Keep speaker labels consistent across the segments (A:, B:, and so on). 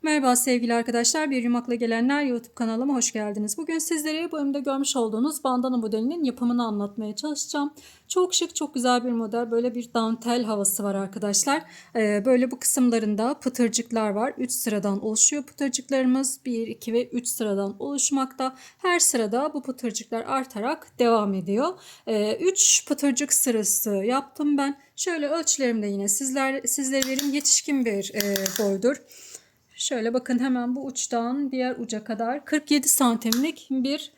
A: Merhaba sevgili arkadaşlar, Bir Yumakla Gelenler YouTube kanalıma hoş geldiniz. Bugün sizlere bu önümde görmüş olduğunuz bandana modelinin yapımını anlatmaya çalışacağım. Çok şık, çok güzel bir model. Böyle bir dantel havası var arkadaşlar. Böyle bu kısımlarında pıtırcıklar var. 3 sıradan oluşuyor pıtırcıklarımız. 1, 2 ve 3 sıradan oluşmakta. Her sırada bu pıtırcıklar artarak devam ediyor. 3 pıtırcık sırası yaptım ben. Şöyle ölçülerim de yine sizlere vereyim. Yetişkin bir boydur. Şöyle bakın, hemen bu uçtan diğer uca kadar 47 santimlik bir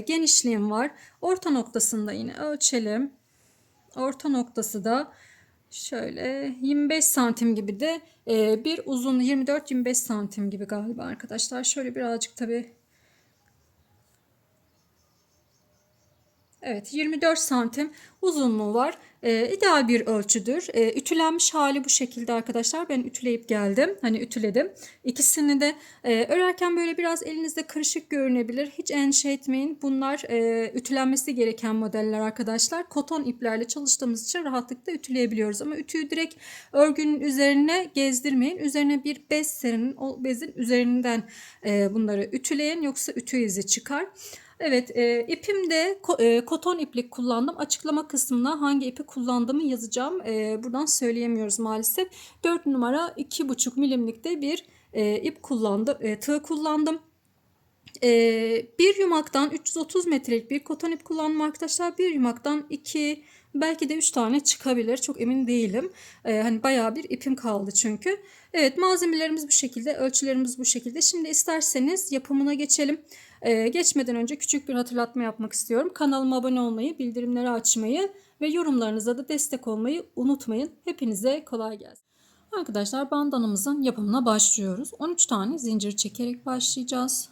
A: genişliğim var. Orta noktasında yine ölçelim. Orta noktası da şöyle 25 santim gibi de bir uzun, 24-25 santim gibi galiba arkadaşlar. Şöyle birazcık tabii. Evet, 24 santim uzunluğu var. İdeal bir ölçüdür. Ütülenmiş hali bu şekilde arkadaşlar. Ben ütüleyip geldim. Hani ütüledim. İkisini de örerken böyle biraz elinizde karışık görünebilir. Hiç endişe etmeyin. Bunlar ütülenmesi gereken modeller arkadaşlar. Koton iplerle çalıştığımız için rahatlıkla ütüleyebiliyoruz. Ama ütüyü direkt örgünün üzerine gezdirmeyin. Üzerine bir bez serin. O bezin üzerinden bunları ütüleyin. Yoksa ütü izi çıkar. Evet, ipimde koton iplik kullandım. Açıklama kısmına hangi ipi kullandığımı yazacağım. Buradan söyleyemiyoruz maalesef. 4 numara 2,5 milimlikte bir ip kullandım, tığ kullandım. Bir yumaktan 330 metrelik bir koton ip kullandım arkadaşlar. Bir yumaktan 2, belki de 3 tane çıkabilir. Çok emin değilim. Hani bayağı bir ipim kaldı çünkü. Evet, malzemelerimiz bu şekilde, ölçülerimiz bu şekilde. Şimdi isterseniz yapımına geçelim. Geçmeden önce küçük bir hatırlatma yapmak istiyorum. Kanalıma abone olmayı, bildirimleri açmayı ve yorumlarınıza da destek olmayı unutmayın. Hepinize kolay gelsin. Arkadaşlar, bandanamızın yapımına başlıyoruz. 13 tane zincir çekerek başlayacağız.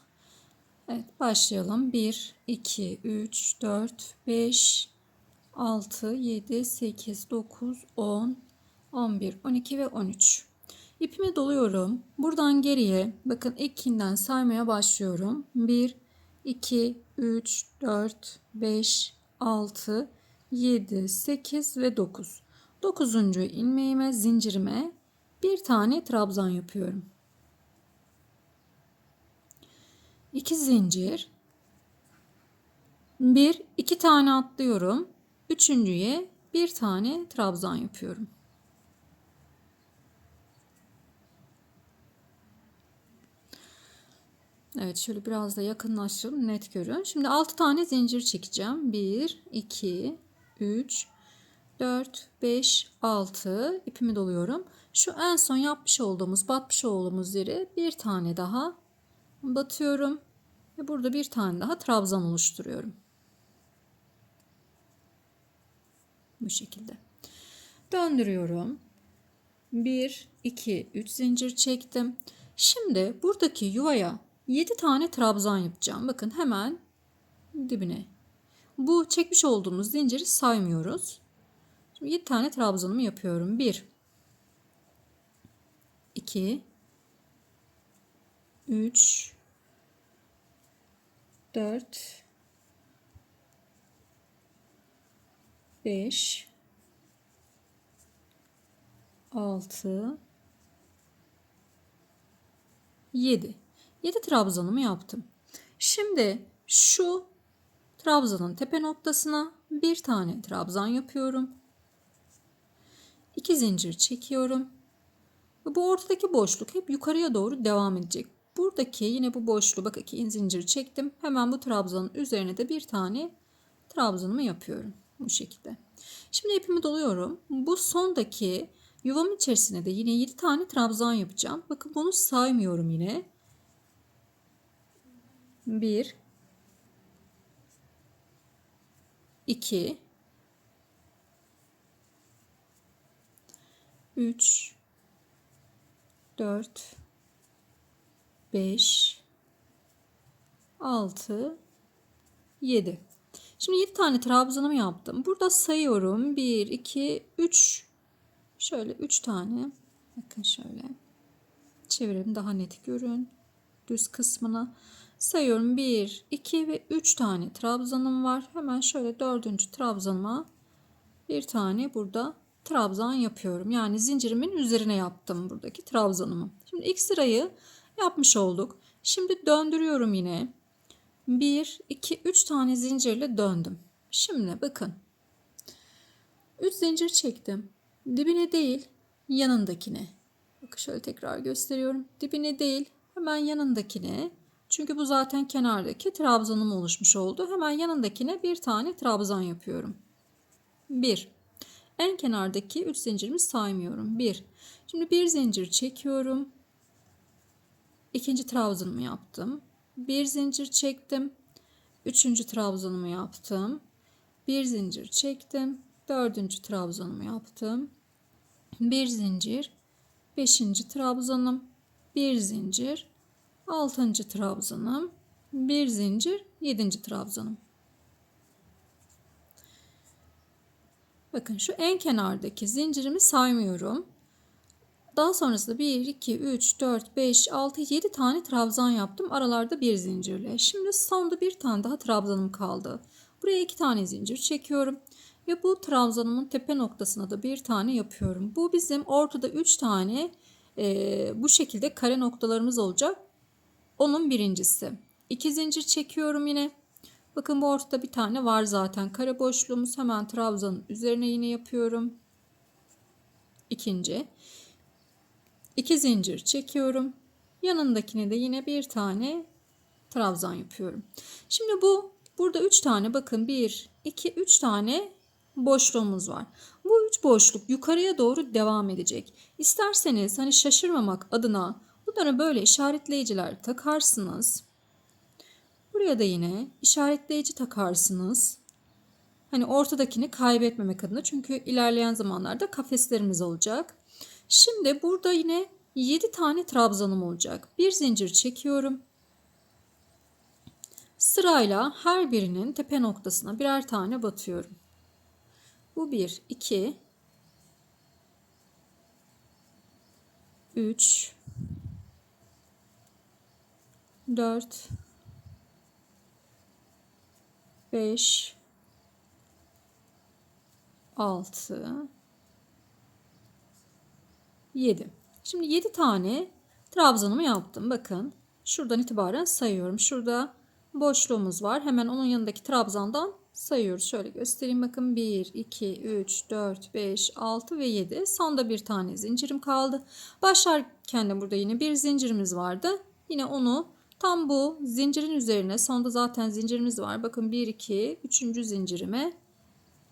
A: Evet, başlayalım. 1, 2, 3, 4, 5, 6, 7, 8, 9, 10, 11, 12 ve 13. İpimi doluyorum. Buradan geriye bakın, ilkinden saymaya başlıyorum. 1, 2, 3, 4, 5, 6, 7, 8 ve 9. 9. ilmeğime, zincirime bir tane trabzan yapıyorum. 2 zincir, 1, 2 tane atlıyorum. Üçüncüye bir tane trabzan yapıyorum. Evet, şöyle biraz da yakınlaştıralım, net görün. Şimdi 6 tane zincir çekeceğim. 1, 2, 3, 4, 5, 6. İpimi doluyorum. Şu en son yapmış olduğumuz, batmış olduğumuz yere bir tane daha batıyorum. Ve burada bir tane daha trabzan oluşturuyorum. Bu şekilde. Döndürüyorum. 1, 2, 3 zincir çektim. Şimdi buradaki yuvaya 7 tane trabzan yapacağım. Bakın, hemen dibine. Bu çekmiş olduğumuz zinciri saymıyoruz. Şimdi 7 tane trabzanımı yapıyorum. 1, 2, 3, 4, 5, 6, 7. 7 trabzanımı yaptım. Şimdi şu trabzanın tepe noktasına bir tane trabzan yapıyorum. 2 zincir çekiyorum. Bu ortadaki boşluk hep yukarıya doğru devam edecek. Buradaki yine bu boşluğu, bak, 2 zincir çektim. Hemen bu trabzanın üzerine de bir tane trabzanımı yapıyorum. Bu şekilde. Şimdi ipimi doluyorum. Bu sondaki yuvamın içerisine de yine 7 tane trabzan yapacağım. Bakın, bunu saymıyorum yine. 1, 2, 3, 4, 5, 6, 7. Şimdi 7 tane trabzanımı yaptım. Burada sayıyorum. 1, 2, 3. Şöyle 3 tane. Bakın, şöyle çevirelim, daha net görün. Düz kısmına sayıyorum. 1, 2 ve 3 tane trabzanım var. Hemen şöyle 4. trabzanıma bir tane burada trabzan yapıyorum. Yani zincirimin üzerine yaptım buradaki trabzanımı. Şimdi ilk sırayı yapmış olduk. Şimdi döndürüyorum yine. 1, 2, 3 tane zincirle döndüm. Şimdi bakın. 3 zincir çektim. Dibine değil, yanındakine. Bakın şöyle tekrar gösteriyorum. Dibine değil, hemen yanındakine. Çünkü bu zaten kenardaki trabzanım oluşmuş oldu. Hemen yanındakine bir tane trabzan yapıyorum. 1. En kenardaki 3 zincirimi saymıyorum. 1. Şimdi bir zincir çekiyorum. İkinci trabzanımı yaptım. Bir zincir çektim. Üçüncü trabzanımı yaptım. Bir zincir çektim. Dördüncü trabzanımı yaptım. Bir zincir. Beşinci trabzanım. Bir zincir. Altıncı trabzanım. Bir zincir. Yedinci trabzanım. Bakın şu en kenardaki zincirimi saymıyorum. Daha sonrasında 1, 2, 3, 4, 5, 6, 7 tane trabzan yaptım. Aralarda bir zincirle. Şimdi sonda bir tane daha trabzanım kaldı. Buraya 2 tane zincir çekiyorum. Ve bu trabzanımın tepe noktasına da bir tane yapıyorum. Bu bizim ortada 3 tane bu şekilde kare noktalarımız olacak. Onun birincisi. 2 zincir çekiyorum yine. Bakın bu ortada bir tane var zaten. Kare boşluğumuz, hemen trabzanın üzerine yine yapıyorum. İkinci. 2 zincir çekiyorum. Yanındakine de yine bir tane trabzan yapıyorum. Şimdi burada 3 tane, bakın 1, 2, 3 tane boşluğumuz var. Bu 3 boşluk yukarıya doğru devam edecek. İsterseniz hani şaşırmamak adına bunlara böyle işaretleyiciler takarsınız. Buraya da yine işaretleyici takarsınız. Hani ortadakini kaybetmemek adına, çünkü ilerleyen zamanlarda kafeslerimiz olacak. Şimdi burada yine 7 tane trabzanım olacak. Bir zincir çekiyorum. Sırayla her birinin tepe noktasına birer tane batıyorum. Bu 1, 2, 3, 4, 5, 6, 7. Şimdi 7 tane trabzanımı yaptım. Bakın şuradan itibaren sayıyorum. Şurada boşluğumuz var. Hemen onun yanındaki trabzandan sayıyoruz. Şöyle göstereyim. Bakın 1, 2, 3, 4, 5, 6 ve 7. Sonda bir tane zincirim kaldı. Başlarken de burada yine bir zincirimiz vardı. Yine onu tam bu zincirin üzerine, sonda zaten zincirimiz var. Bakın 1, 2, 3. zincirime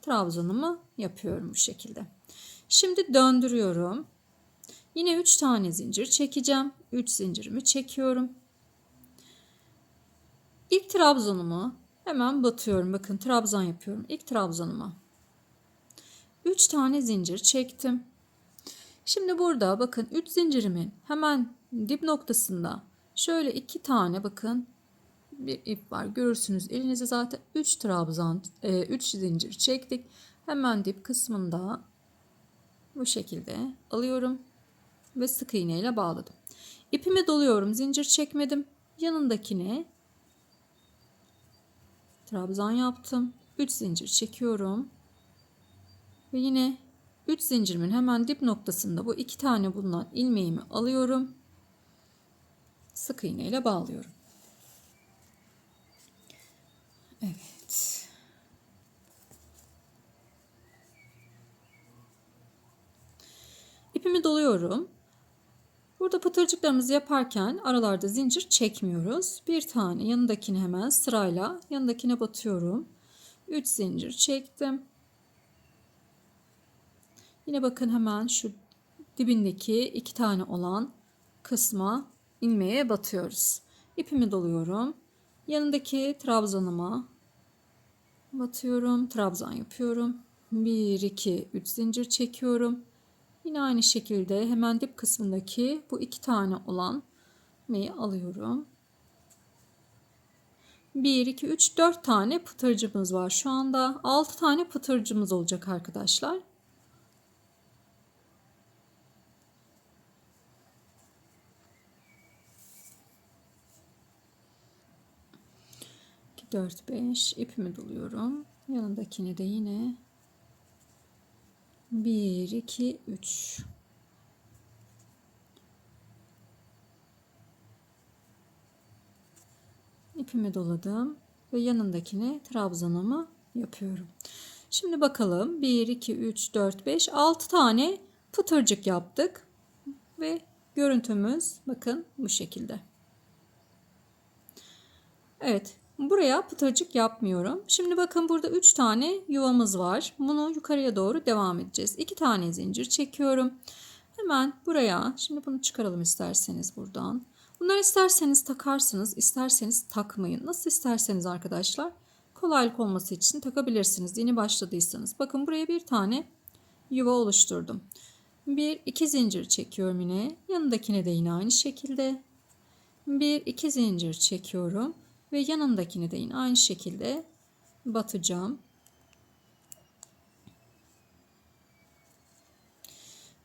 A: trabzanımı yapıyorum bu şekilde. Şimdi döndürüyorum. Yine 3 tane zincir çekeceğim. 3 zincirimi çekiyorum. İlk trabzanımı hemen batıyorum. Bakın trabzan yapıyorum. İlk trabzanıma 3 tane zincir çektim. Şimdi burada bakın 3 zincirimin hemen dip noktasında şöyle 2 tane, bakın bir ip var. Görürsünüz elinize, zaten 3 trabzan 3 zincir çektik. Hemen dip kısmında bu şekilde alıyorum ve sık iğne ile bağladım. İpimi doluyorum. Zincir çekmedim. Yanındakine trabzan yaptım. 3 zincir çekiyorum. Ve yine 3 zincirimin hemen dip noktasında bu 2 tane bulunan ilmeğimi alıyorum. Sık iğne ile bağlıyorum. Evet. İpimi doluyorum. Burada pıtırcıklarımızı yaparken aralarda zincir çekmiyoruz. Bir tane yanındakini hemen sırayla yanındakine batıyorum. 3 zincir çektim. Yine bakın hemen şu dibindeki 2 tane olan kısma ilmeğe batıyoruz. İpimi doluyorum. Yanındaki trabzanıma batıyorum. Trabzan yapıyorum. 1, 2, 3 zincir çekiyorum. Yine aynı şekilde hemen dip kısmındaki bu 2 tane olan ilmeği alıyorum. 1, 2, 3, 4 tane pıtırcımız var. Şu anda 6 tane pıtırcımız olacak arkadaşlar. 4, 5 ipimi doluyorum. Yanındakini de yine 1, 2, 3. İpimi doladım ve yanındakini trabzanımı yapıyorum. Şimdi bakalım 1, 2, 3, 4, 5, 6 tane pıtırcık yaptık ve görüntümüz bakın bu şekilde. Evet, buraya pıtırcık yapmıyorum. Şimdi bakın burada 3 tane yuvamız var. Bunu yukarıya doğru devam edeceğiz. 2 tane zincir çekiyorum. Hemen buraya, şimdi bunu çıkaralım isterseniz buradan. Bunları isterseniz takarsınız, isterseniz takmayın. Nasıl isterseniz arkadaşlar. Kolaylık olması için takabilirsiniz. Yeni başladıysanız. Bakın buraya bir tane yuva oluşturdum. 1, 2 zincir çekiyorum yine. Yanındakine de yine aynı şekilde. 1, 2 zincir çekiyorum. Ve yanındakini de yine aynı şekilde batacağım.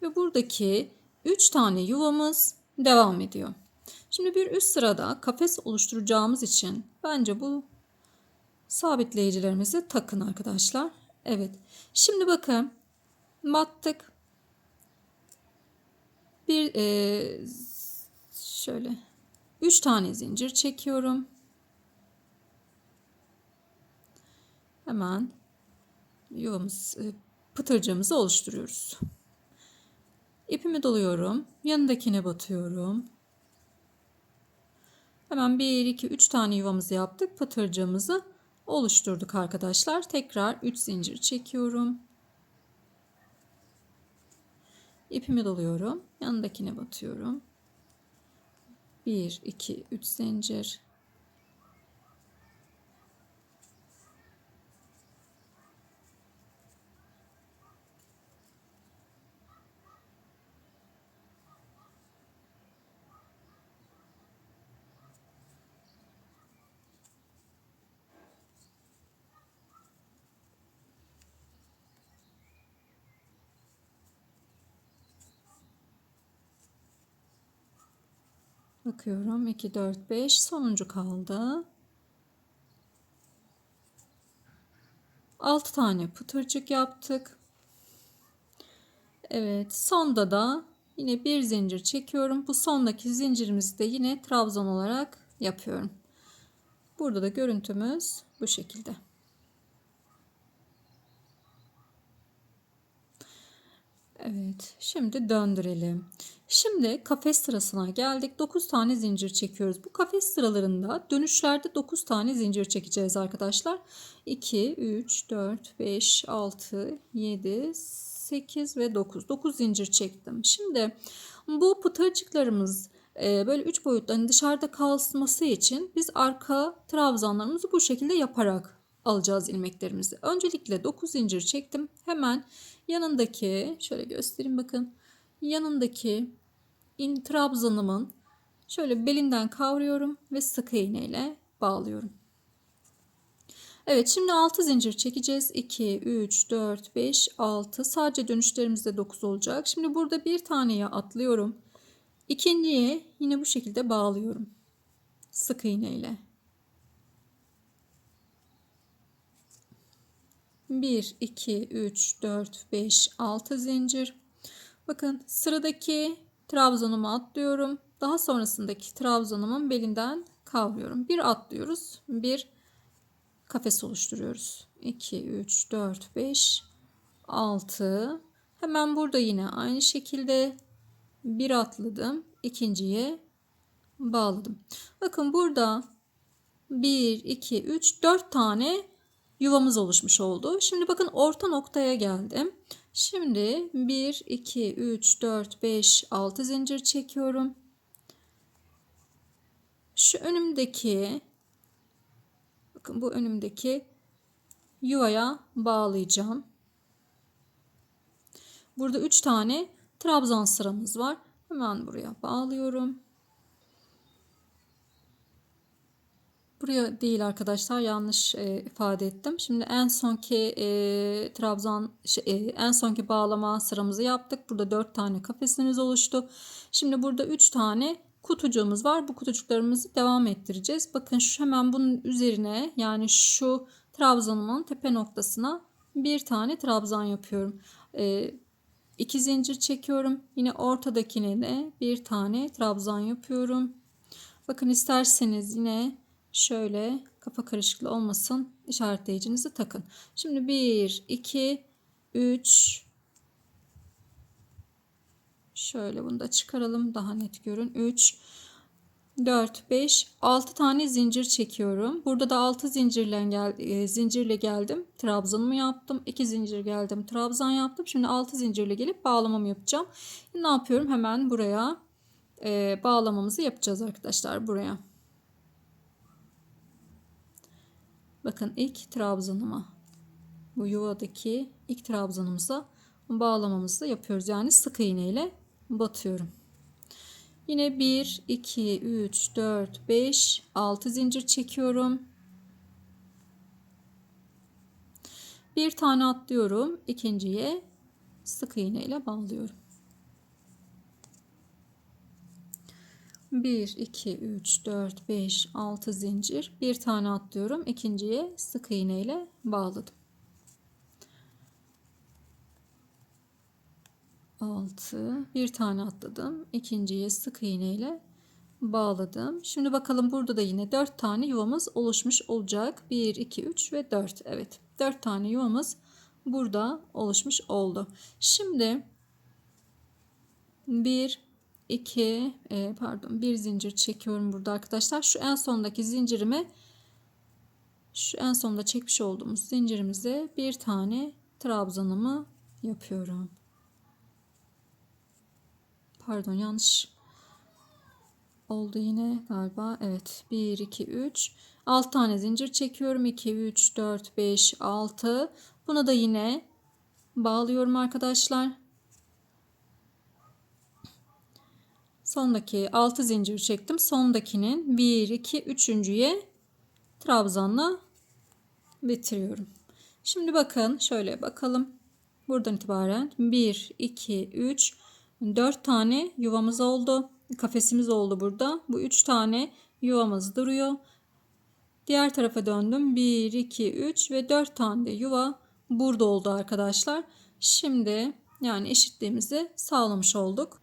A: Ve buradaki 3 tane yuvamız devam ediyor. Şimdi bir üst sırada kafes oluşturacağımız için bence bu sabitleyicilerimizi takın arkadaşlar. Evet. Şimdi bakın battık. Bir şöyle 3 tane zincir çekiyorum. Hemen yuvamız pıtırcığımızı oluşturuyoruz. İpimi doluyorum. Yanındakine batıyorum. Hemen 1, 2, 3 tane yuvamızı yaptık. Pıtırcığımızı oluşturduk arkadaşlar. Tekrar 3 zincir çekiyorum. İpimi doluyorum. Yanındakine batıyorum. 1, 2, 3 zincir. Bakıyorum 2, 4, 5 sonuncu kaldı. 6 tane pıtırcık yaptık. Evet, sonda da yine bir zincir çekiyorum. Bu sondaki zincirimizi de yine trabzan olarak yapıyorum. Burada da görüntümüz bu şekilde. Evet, şimdi döndürelim. Şimdi kafes sırasına geldik. 9 tane zincir çekiyoruz. Bu kafes sıralarında dönüşlerde 9 tane zincir çekeceğiz arkadaşlar. 2, 3, 4, 5, 6, 7, 8 ve 9. 9 zincir çektim. Şimdi bu pıtırcıklarımız böyle 3 boyutlu hani dışarıda kalması için biz arka trabzanlarımızı bu şekilde yaparak alacağız ilmeklerimizi. Öncelikle 9 zincir çektim. Hemen yanındaki şöyle göstereyim bakın. Yanındaki trabzanımın şöyle belinden kavruyorum ve sık iğne ile bağlıyorum. Evet, şimdi 6 zincir çekeceğiz. 2, 3, 4, 5, 6. Sadece dönüşlerimizde 9 olacak. Şimdi burada bir taneye atlıyorum. İkinciye yine bu şekilde bağlıyorum. Sık iğne ile. 1, 2, 3, 4, 5, 6 zincir. Bakın sıradaki trabzanıma atlıyorum. Daha sonrasındaki trabzanımın belinden kavruyorum. Bir atlıyoruz. Bir kafes oluşturuyoruz. 2, 3, 4, 5, 6. Hemen burada yine aynı şekilde bir atladım. İkinciye bağladım. Bakın burada 1, 2, 3, 4 tane yuvamız oluşmuş oldu. Şimdi bakın orta noktaya geldim. Şimdi 1, 2, 3, 4, 5, 6 zincir çekiyorum. Şu önümdeki, bakın bu önümdeki yuvaya bağlayacağım. Burada 3 tane trabzan sıramız var. Hemen buraya bağlıyorum. Buraya değil arkadaşlar, yanlış ifade ettim. Şimdi en sonki en sonki bağlama sıramızı yaptık. Burada 4 tane kafesimiz oluştu. Şimdi burada 3 tane kutucuğumuz var. Bu kutucuklarımızı devam ettireceğiz. Bakın şu hemen bunun üzerine, yani şu trabzanımın tepe noktasına bir tane trabzan yapıyorum. 2 zincir çekiyorum. Yine ortadakine de bir tane trabzan yapıyorum. Bakın isterseniz yine Şöyle kafa karışıklığı olmasın, işaretleyicinizi takın. Şimdi 1, 2, 3, şöyle bunu da çıkaralım daha net görün. 3, 4, 5, 6 tane zincir çekiyorum. Burada da 6 zincirle geldim. Trabzanımı yaptım. 2 zincir geldim. Trabzan yaptım. Şimdi 6 zincirle gelip bağlamamı yapacağım. Ne yapıyorum? Hemen buraya bağlamamızı yapacağız arkadaşlar. Buraya. Bakın ilk trabzanıma, bu yuvadaki ilk trabzanımıza bağlamamızı yapıyoruz. Yani sık iğne ile batıyorum. Yine 1, 2, 3, 4, 5, 6 zincir çekiyorum. Bir tane atlıyorum. İkinciye sık iğne ile bağlıyorum. 1, 2, 3, 4, 5, 6 zincir. Bir tane atlıyorum. İkinciye sık iğne ile bağladım. 6, bir tane atladım. İkinciye sık iğne ile bağladım. Şimdi bakalım, burada da yine 4 tane yuvamız oluşmuş olacak. 1, 2, 3 ve 4. Evet, 4 tane yuvamız burada oluşmuş oldu. Şimdi bir zincir çekiyorum burada arkadaşlar. Şu en sondaki zincirime, şu en sonda çekmiş olduğumuz zincirimize bir tane trabzanımı yapıyorum. Pardon, yanlış oldu yine galiba. Evet, 1, 2, 3, 6 tane zincir çekiyorum. 2, 3, 4, 5, 6. Buna da yine bağlıyorum arkadaşlar. Sondaki 6 zincir çektim. Sondakinin 1, 2, 3.'ye trabzanla bitiriyorum. Şimdi bakın, şöyle bakalım. Buradan itibaren 1, 2, 3, 4 tane yuvamız oldu. Kafesimiz oldu burada. Bu 3 tane yuvamız duruyor. Diğer tarafa döndüm. 1, 2, 3 ve 4 tane de yuva burada oldu arkadaşlar. Şimdi yani eşitliğimizi sağlamış olduk.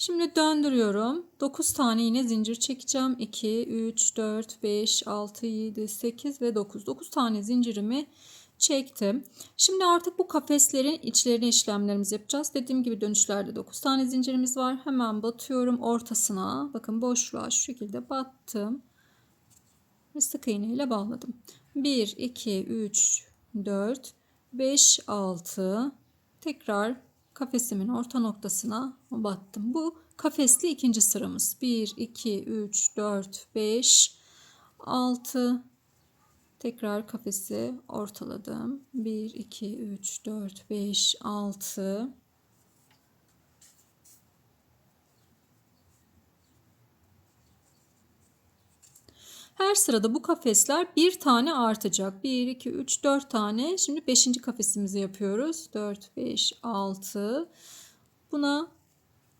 A: Şimdi döndürüyorum. 9 tane yine zincir çekeceğim. 2, 3, 4, 5, 6, 7, 8 ve 9. 9 tane zincirimi çektim. Şimdi artık bu kafeslerin içlerine işlemlerimizi yapacağız. Dediğim gibi dönüşlerde 9 tane zincirimiz var. Hemen batıyorum ortasına. Bakın boşluğa şu şekilde battım. Ve sık iğne ile bağladım. 1, 2, 3, 4, 5, 6. Tekrar kafesimin orta noktasına battım. Bu kafesli ikinci sıramız. 1, 2, 3, 4, 5, 6. Tekrar kafesi ortaladım. 1, 2, 3, 4, 5, 6. Her sırada bu kafesler bir tane artacak. 1, 2, 3, 4 tane. Şimdi 5. kafesimizi yapıyoruz. 4, 5, 6. Buna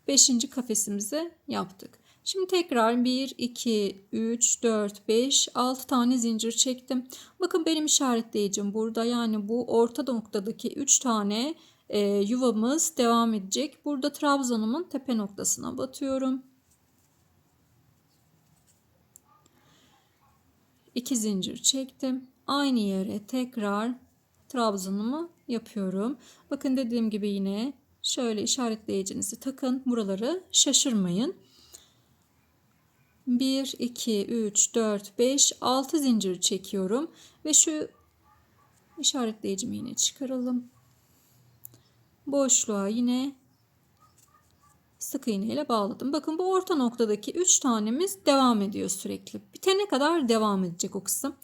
A: 5. kafesimizi yaptık. Şimdi tekrar 1, 2, 3, 4, 5, 6 tane zincir çektim. Bakın benim işaretleyicim burada. Yani bu orta noktadaki 3 tane yuvamız devam edecek. Burada trabzanımın tepe noktasına batıyorum. 2 zincir çektim. Aynı yere tekrar trabzanımı yapıyorum. Bakın dediğim gibi yine şöyle işaretleyicinizi takın. Buraları şaşırmayın. 1, 2, 3, 4, 5, 6 zincir çekiyorum. Ve şu işaretleyicimi yine çıkaralım. Boşluğa yine sık iğne ile bağladım. Bakın bu orta noktadaki 3 tanemiz devam ediyor sürekli. Bitene kadar devam edecek o kısım.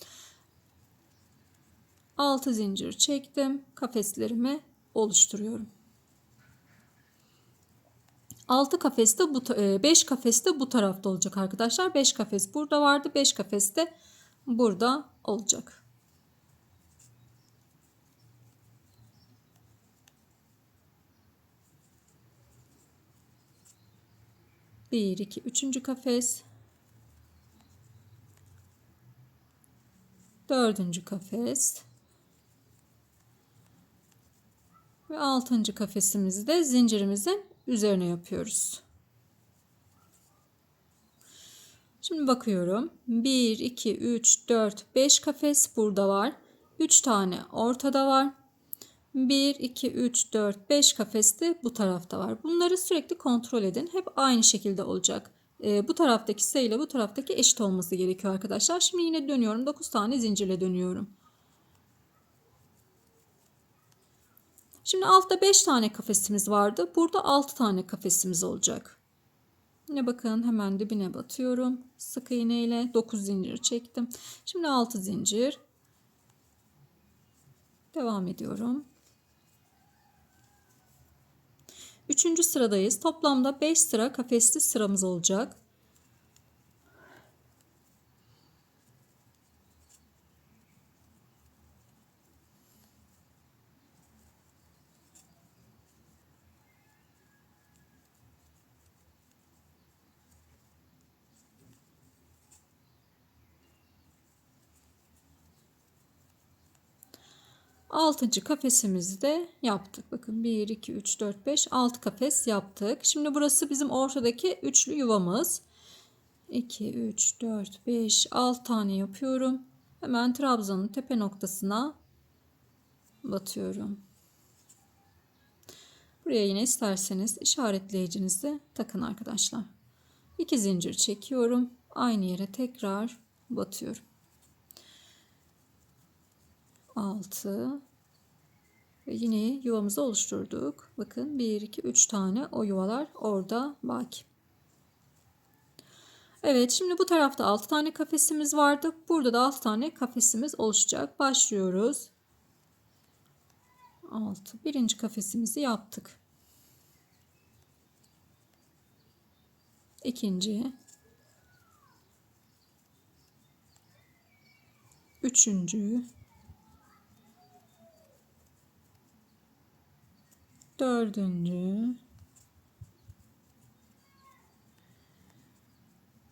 A: 6 zincir çektim. Kafeslerimi oluşturuyorum. 6 kafes de 5 kafes de bu tarafta olacak arkadaşlar. 5 kafes burada vardı. 5 kafes de burada olacak. Bir, iki, üçüncü kafes. 4. kafes. Ve 6. kafesimizi de zincirimizin üzerine yapıyoruz. Şimdi bakıyorum. 1, 2, 3, 4, 5 kafes burada var. 3 tane ortada var. 1, 2, 3, 4, 5 kafes de bu tarafta var. Bunları sürekli kontrol edin. Hep aynı şekilde olacak. Bu taraftaki sayıyla bu taraftaki eşit olması gerekiyor arkadaşlar. Şimdi yine dönüyorum. 9 tane zincirle dönüyorum. Şimdi altta 5 tane kafesimiz vardı. Burada 6 tane kafesimiz olacak. Yine bakın hemen dibine batıyorum. Sık iğne ile 9 zincir çektim. Şimdi 6 zincir. Devam ediyorum. 3. sıradayız. Toplamda 5 sıra kafesli sıramız olacak. Altıncı kafesimizi de yaptık. Bakın 1, 2, 3, 4, 5, 6 kafes yaptık. Şimdi burası bizim ortadaki üçlü yuvamız. 2, 3, 4, 5, 6 tane yapıyorum. Hemen trabzanın tepe noktasına batıyorum. Buraya yine isterseniz işaretleyicinizi takın arkadaşlar. 2 zincir çekiyorum. Aynı yere tekrar batıyorum. 6 ve yine yuvamızı oluşturduk. Bakın 1, 2, 3 tane o yuvalar orada baki. Evet, şimdi bu tarafta 6 tane kafesimiz vardı. Burada da 6 tane kafesimiz oluşacak. Başlıyoruz. 6. Birinci kafesimizi yaptık. İkinci. Üçüncü. Dördüncü.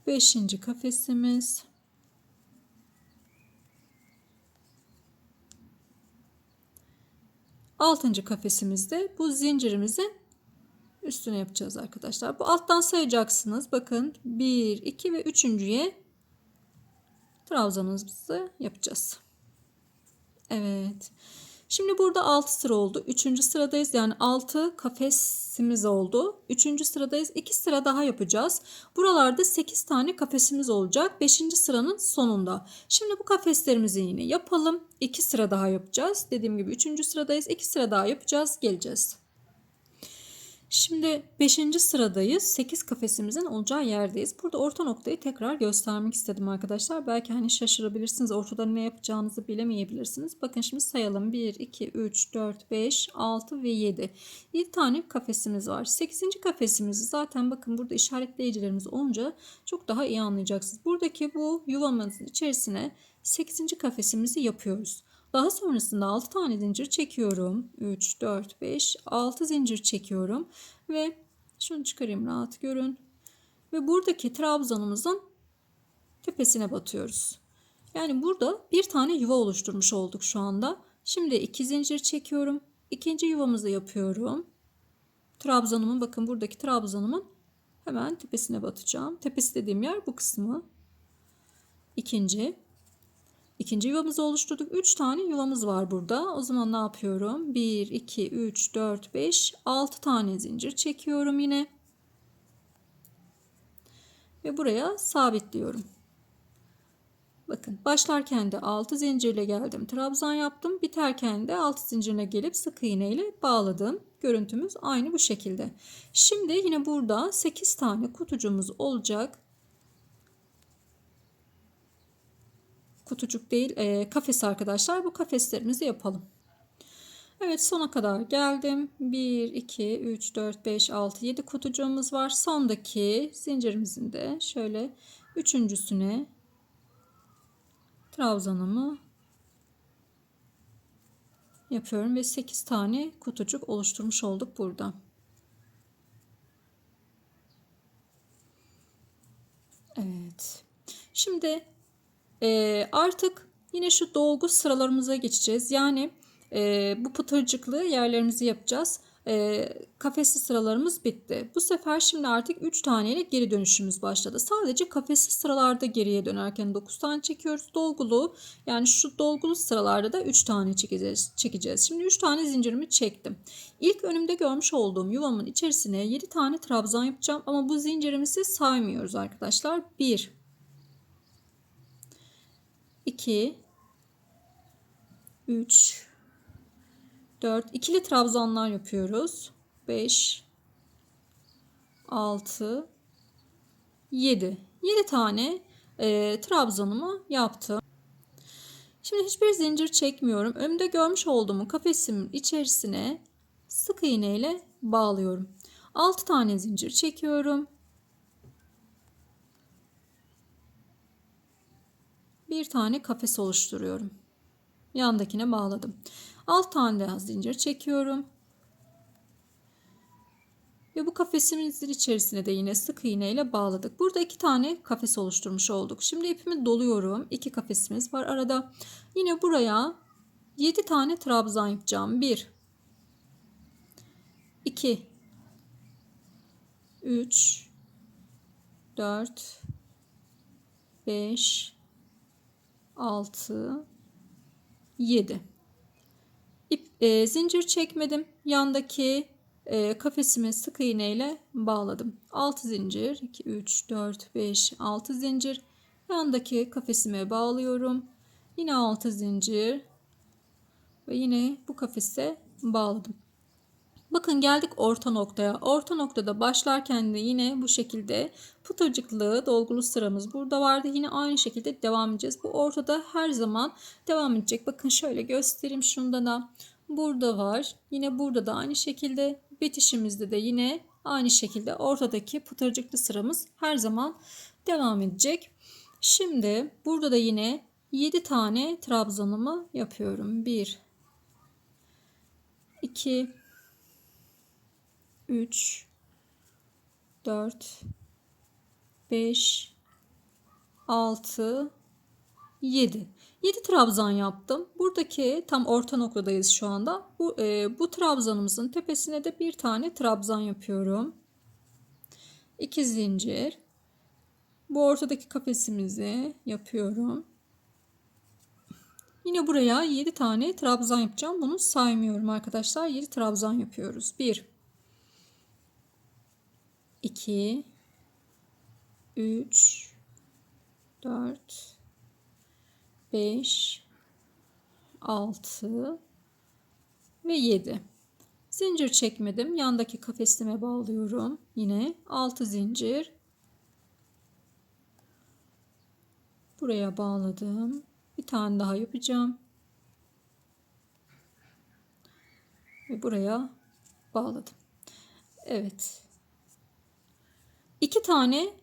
A: Beşinci kafesimiz. Altıncı kafesimizde bu zincirimizin üstüne yapacağız arkadaşlar. Bu alttan sayacaksınız. Bakın 1, 2 ve üçüncüye trabzanımızı yapacağız. Evet. Şimdi burada 6 sıra oldu. 3. sıradayız. Yani 6 kafesimiz oldu. 3. sıradayız. 2 sıra daha yapacağız. Buralarda 8 tane kafesimiz olacak. 5. sıranın sonunda. Şimdi bu kafeslerimizi yine yapalım. 2 sıra daha yapacağız. Dediğim gibi 3. sıradayız. 2 sıra daha yapacağız. Geleceğiz. Şimdi 5. sıradayız. 8 kafesimizin olacağı yerdeyiz. Burada orta noktayı tekrar göstermek istedim arkadaşlar. Belki hani şaşırabilirsiniz. Ortada ne yapacağınızı bilemeyebilirsiniz. Bakın şimdi sayalım. 1, 2, 3, 4, 5, 6 ve 7. 7 tane kafesimiz var. 8. kafesimizi zaten bakın burada işaretleyicilerimiz olunca çok daha iyi anlayacaksınız. Buradaki bu yuvamızın içerisine 8. kafesimizi yapıyoruz. Daha sonrasında 6 tane zincir çekiyorum. 3, 4, 5, 6 zincir çekiyorum. Ve şunu çıkarayım rahat görün. Ve buradaki trabzanımızın tepesine batıyoruz. Yani burada bir tane yuva oluşturmuş olduk şu anda. Şimdi 2 zincir çekiyorum. İkinci yuvamızı yapıyorum. Trabzanımın bakın buradaki trabzanımın hemen tepesine batacağım. Tepesi dediğim yer bu kısmı. İkinci yuvamızı oluşturduk. 3 tane yuvamız var burada. O zaman ne yapıyorum? 1, 2, 3, 4, 5, 6 tane zincir çekiyorum yine. Ve buraya sabitliyorum. Bakın başlarken de 6 zincirle geldim. Trabzan yaptım. Biterken de 6 zincirine gelip sık iğne ile bağladım. Görüntümüz aynı bu şekilde. Şimdi yine burada 8 tane kutucuğumuz olacak. Kutucuk değil kafes arkadaşlar. Bu kafeslerimizi yapalım. Evet sona kadar geldim. 1, 2, 3, 4, 5, 6, 7 kutucuğumuz var. Sondaki zincirimizin de şöyle üçüncüsüne trabzanımı yapıyorum. Ve 8 tane kutucuk oluşturmuş olduk burada. Evet. Şimdi artık yine şu dolgu sıralarımıza geçeceğiz. Yani bu pıtırcıklı yerlerimizi yapacağız. Kafesli sıralarımız bitti. Bu sefer şimdi artık 3 taneyle geri dönüşümüz başladı. Sadece kafesli sıralarda geriye dönerken 9 tane çekiyoruz. Dolgulu, yani şu dolgulu sıralarda da 3 tane çekeceğiz. Şimdi 3 tane zincirimi çektim. İlk önümde görmüş olduğum yuvamın içerisine 7 tane trabzan yapacağım ama bu zincirimizi saymıyoruz arkadaşlar. 1 2 3 4 ikili trabzanlar yapıyoruz. 5 6 7 tane trabzanımı yaptım. Şimdi hiçbir zincir çekmiyorum. Önümde görmüş olduğum kafesimin içerisine sık iğne ile bağlıyorum. 6 tane zincir çekiyorum. Bir tane kafes oluşturuyorum. Yandakine bağladım. 6 tane daha zincir çekiyorum. Ve bu kafesimizin içerisine de yine sık iğne ile bağladık. Burada 2 tane kafes oluşturmuş olduk. Şimdi ipimi doluyorum. 2 kafesimiz var arada. Yine buraya 7 tane trabzan yapacağım. 1 2 3 4 5 6 7 zincir çekmedim. Yandaki kafesimi sık iğne ile bağladım. 6 zincir, 2 3 4 5 6 zincir. Yandaki kafesime bağlıyorum. Yine 6 zincir ve yine bu kafese bağladım. Bakın geldik orta noktaya. Orta noktada başlarken de yine bu şekilde pıtırcıklı dolgulu sıramız burada vardı. Yine aynı şekilde devam edeceğiz. Bu ortada her zaman devam edecek. Bakın şöyle göstereyim, şunda da burada var. Yine burada da aynı şekilde, bitişimizde de yine aynı şekilde ortadaki pıtırcıklı sıramız her zaman devam edecek. Şimdi burada da yine 7 tane trabzanımı yapıyorum. 1 2 3 4 5 6 7 trabzan yaptım. Buradaki tam orta noktadayız şu anda. Bu trabzanımızın tepesine de bir tane trabzan yapıyorum. 2 zincir. Bu ortadaki kafesimizi yapıyorum. Yine buraya 7 tane trabzan yapacağım. Bunu saymıyorum arkadaşlar. 7 trabzan yapıyoruz. 1 2 3 4 5 6 ve 7 zincir çekmedim. Yandaki kafesime bağlıyorum. Yine 6 zincir. Buraya bağladım. Bir tane daha yapacağım. Ve buraya bağladım. Evet. 2 tane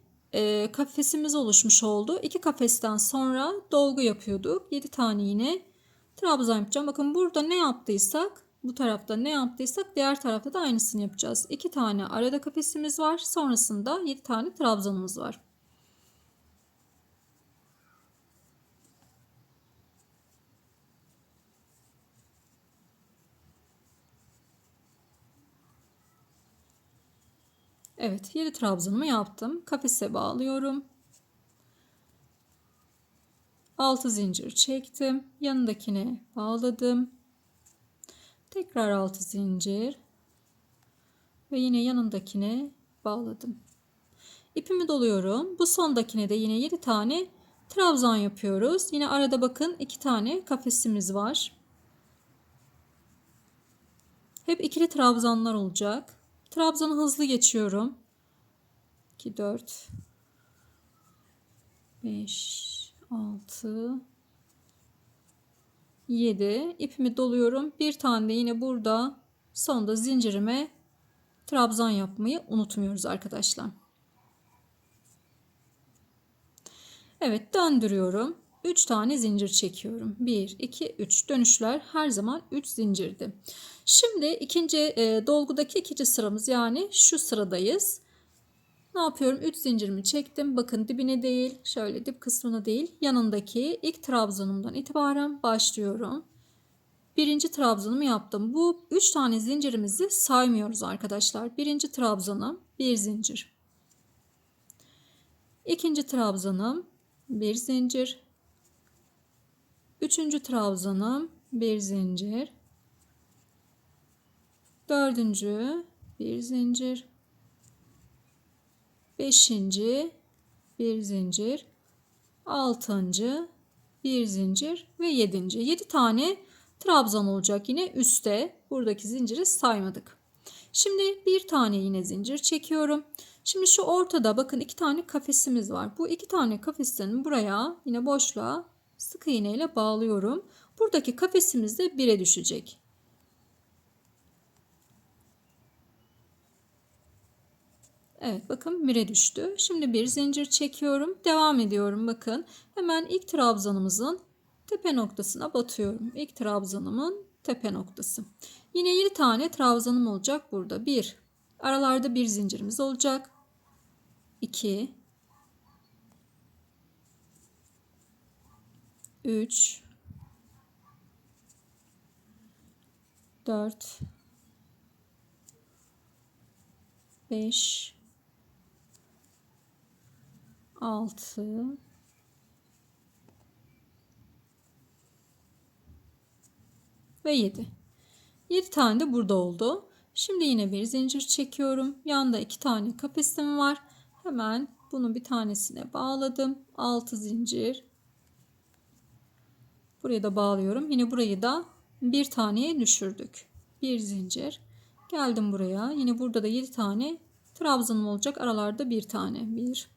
A: kafesimiz oluşmuş oldu. 2 kafesten sonra dolgu yapıyorduk. 7 tane yine trabzan yapacağım. Bakın burada ne yaptıysak, bu tarafta ne yaptıysak diğer tarafta da aynısını yapacağız. 2 tane arada kafesimiz var. Sonrasında 7 tane trabzanımız var. Evet, 7 trabzanımı yaptım. Kafese bağlıyorum. 6 zincir çektim. Yanındakine bağladım. Tekrar 6 zincir. Ve yine yanındakine bağladım. İpimi doluyorum. Bu sondakine de yine 7 tane trabzan yapıyoruz. Yine arada bakın 2 tane kafesimiz var. Hep ikili trabzanlar olacak. Trabzanı hızlı geçiyorum. 2 4 5 6 7 ipimi doluyorum. Bir tane de yine burada sonda zincirime trabzan yapmayı unutmuyoruz arkadaşlar. Evet, döndürüyorum. 3 tane zincir çekiyorum. 1 2 3 dönüşler her zaman 3 zincirdi. Şimdi ikinci dolgudaki ikinci sıramız, yani şu sıradayız. Ne yapıyorum? 3 zincirimi çektim. Bakın dibine değil, şöyle dip kısmına değil, yanındaki ilk trabzanımdan itibaren başlıyorum. Birinci trabzanımı yaptım. Bu 3 tane zincirimizi saymıyoruz arkadaşlar. Birinci trabzanım bir zincir. İkinci trabzanım bir zincir. Üçüncü trabzanım bir zincir. Dördüncü bir zincir. Beşinci bir zincir. Altıncı bir zincir ve yedinci. 7 tane trabzan olacak yine üstte. Buradaki zinciri saymadık. Şimdi bir tane yine zincir çekiyorum. Şimdi şu ortada bakın 2 tane kafesimiz var. Bu 2 tane kafesini buraya yine boşluğa sık iğne ile bağlıyorum. Buradaki kafesimiz de 1'e düşecek. Evet bakın 1'e düştü. Şimdi bir zincir çekiyorum. Devam ediyorum bakın. Hemen ilk trabzanımızın tepe noktasına batıyorum. İlk trabzanımın tepe noktası. Yine 7 tane trabzanım olacak burada. 1. Aralarda bir zincirimiz olacak. 2. 3. 4. 5. 6. Ve 7. 7 tane de burada oldu. Şimdi yine bir zincir çekiyorum. Yanda 2 tane kafesim var. Hemen bunu bir tanesine bağladım. 6 zincir. Buraya da bağlıyorum. Yine burayı da bir taneye düşürdük. Bir zincir. Geldim buraya. Yine burada da 7 tane trabzanım olacak. Aralarda bir tane. 1.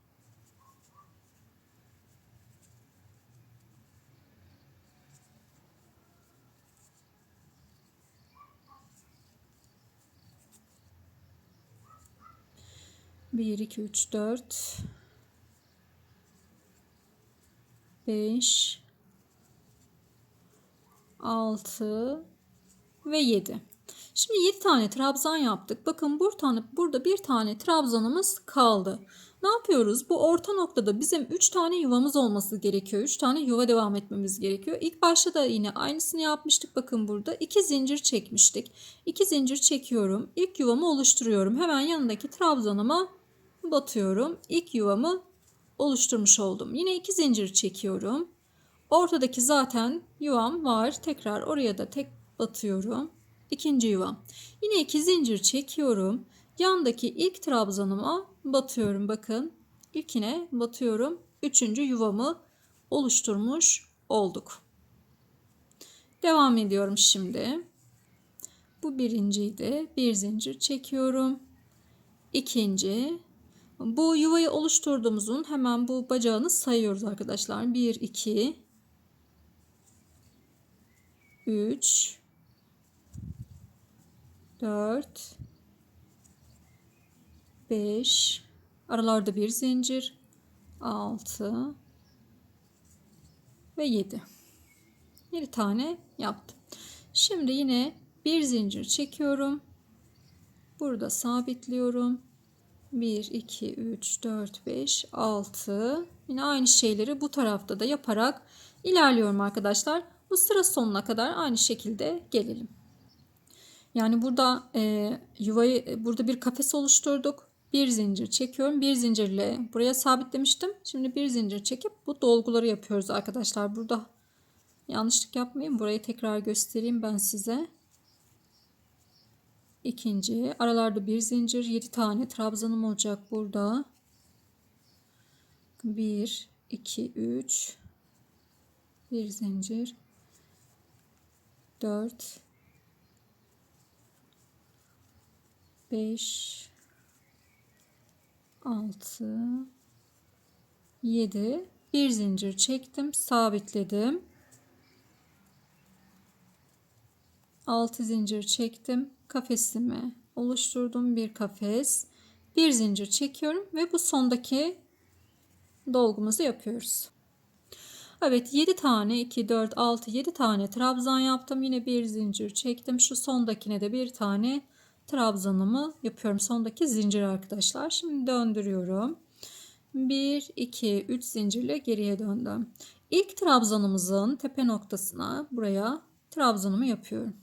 A: 1, 2, 3, 4, 5, 6 ve 7. Şimdi 7 tane trabzan yaptık. Bakın burada bir tane trabzanımız kaldı. Ne yapıyoruz? Bu orta noktada bizim 3 tane yuvamız olması gerekiyor. 3 tane yuva devam etmemiz gerekiyor. İlk başta da yine aynısını yapmıştık. Bakın burada 2 zincir çekmiştik. 2 zincir çekiyorum. İlk yuvamı oluşturuyorum. Hemen yanındaki trabzanıma batıyorum. İlk yuvamı oluşturmuş oldum. Yine 2 zincir çekiyorum. Ortadaki zaten yuvam var. Tekrar oraya da tek batıyorum. İkinci yuvam. Yine 2 zincir çekiyorum. Yandaki ilk trabzanıma batıyorum. Bakın. İlkine batıyorum. Üçüncü yuvamı oluşturmuş olduk. Devam ediyorum şimdi. Bu birinciydi. Bir zincir çekiyorum. İkinci. Bu yuvayı oluşturduğumuzun hemen bu bacağını sayıyoruz arkadaşlar. 1, 2, 3, 4, 5, aralarda bir zincir, 6 ve 7. 7 tane yaptım. Şimdi yine bir zincir çekiyorum. Burada sabitliyorum. 1, 2, 3, 4, 5, 6. Yine aynı şeyleri bu tarafta da yaparak ilerliyorum arkadaşlar. Bu sıra sonuna kadar aynı şekilde gelelim. Yani burada burada bir kafes oluşturduk. Bir zincir çekiyorum. Bir zincirle buraya sabitlemiştim. Şimdi bir zincir çekip bu dolguları yapıyoruz arkadaşlar. Burada yanlışlık yapmayayım. Burayı tekrar göstereyim ben size. İkinci aralarda bir zincir, 7 tane trabzanım olacak burada. 1, 2, 3, bir zincir, 4, 5, 6, 7, bir zincir çektim, sabitledim. 6 zincir çektim, kafesimi oluşturdum, bir kafes, bir zincir çekiyorum ve bu sondaki dolgumuzu yapıyoruz. Evet 7 tane 2 4 6 7 tane trabzan yaptım. Yine bir zincir çektim. Şu sondakine de bir tane trabzanımı yapıyorum. Sondaki zincir arkadaşlar. Şimdi döndürüyorum. 1 2 3 zincirle geriye döndüm. İlk trabzanımızın tepe noktasına buraya trabzanımı yapıyorum.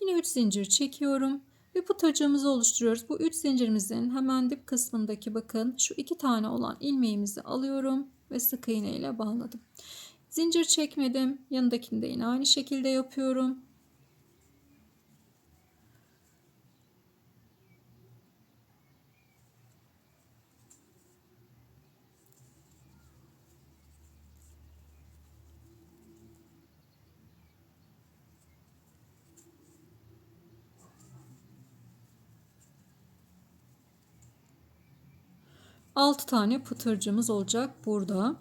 A: Yine 3 zincir çekiyorum ve pıtırcığımızı oluşturuyoruz. Bu 3 zincirimizin hemen dip kısmındaki bakın şu 2 tane olan ilmeğimizi alıyorum ve sık iğne ile bağladım. Zincir çekmedim. Yanındakini de yine aynı şekilde yapıyorum. Altı tane pıtırcığımız olacak burada.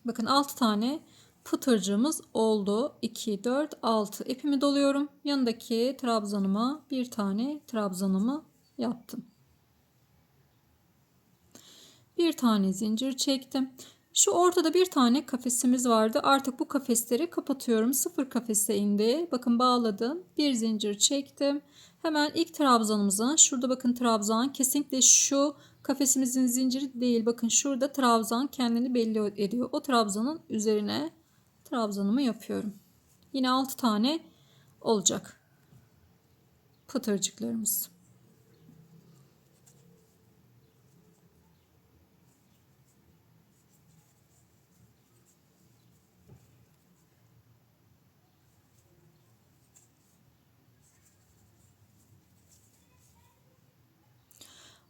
A: Bakın 6 tane pıtırcığımız oldu. 2, 4, 6. İpimi doluyorum. Yanındaki trabzanıma bir tane trabzanımı yaptım. Bir tane zincir çektim. Şu ortada bir tane kafesimiz vardı. Artık bu kafesleri kapatıyorum. Sıfır kafese indi. Bakın bağladım. Bir zincir çektim. Hemen ilk trabzanımıza, şurada bakın trabzan kesinlikle şu kafesimizin zinciri değil. Bakın şurada trabzan kendini belli ediyor. O trabzanın üzerine trabzanımı yapıyorum. Yine 6 tane olacak pıtırcıklarımız.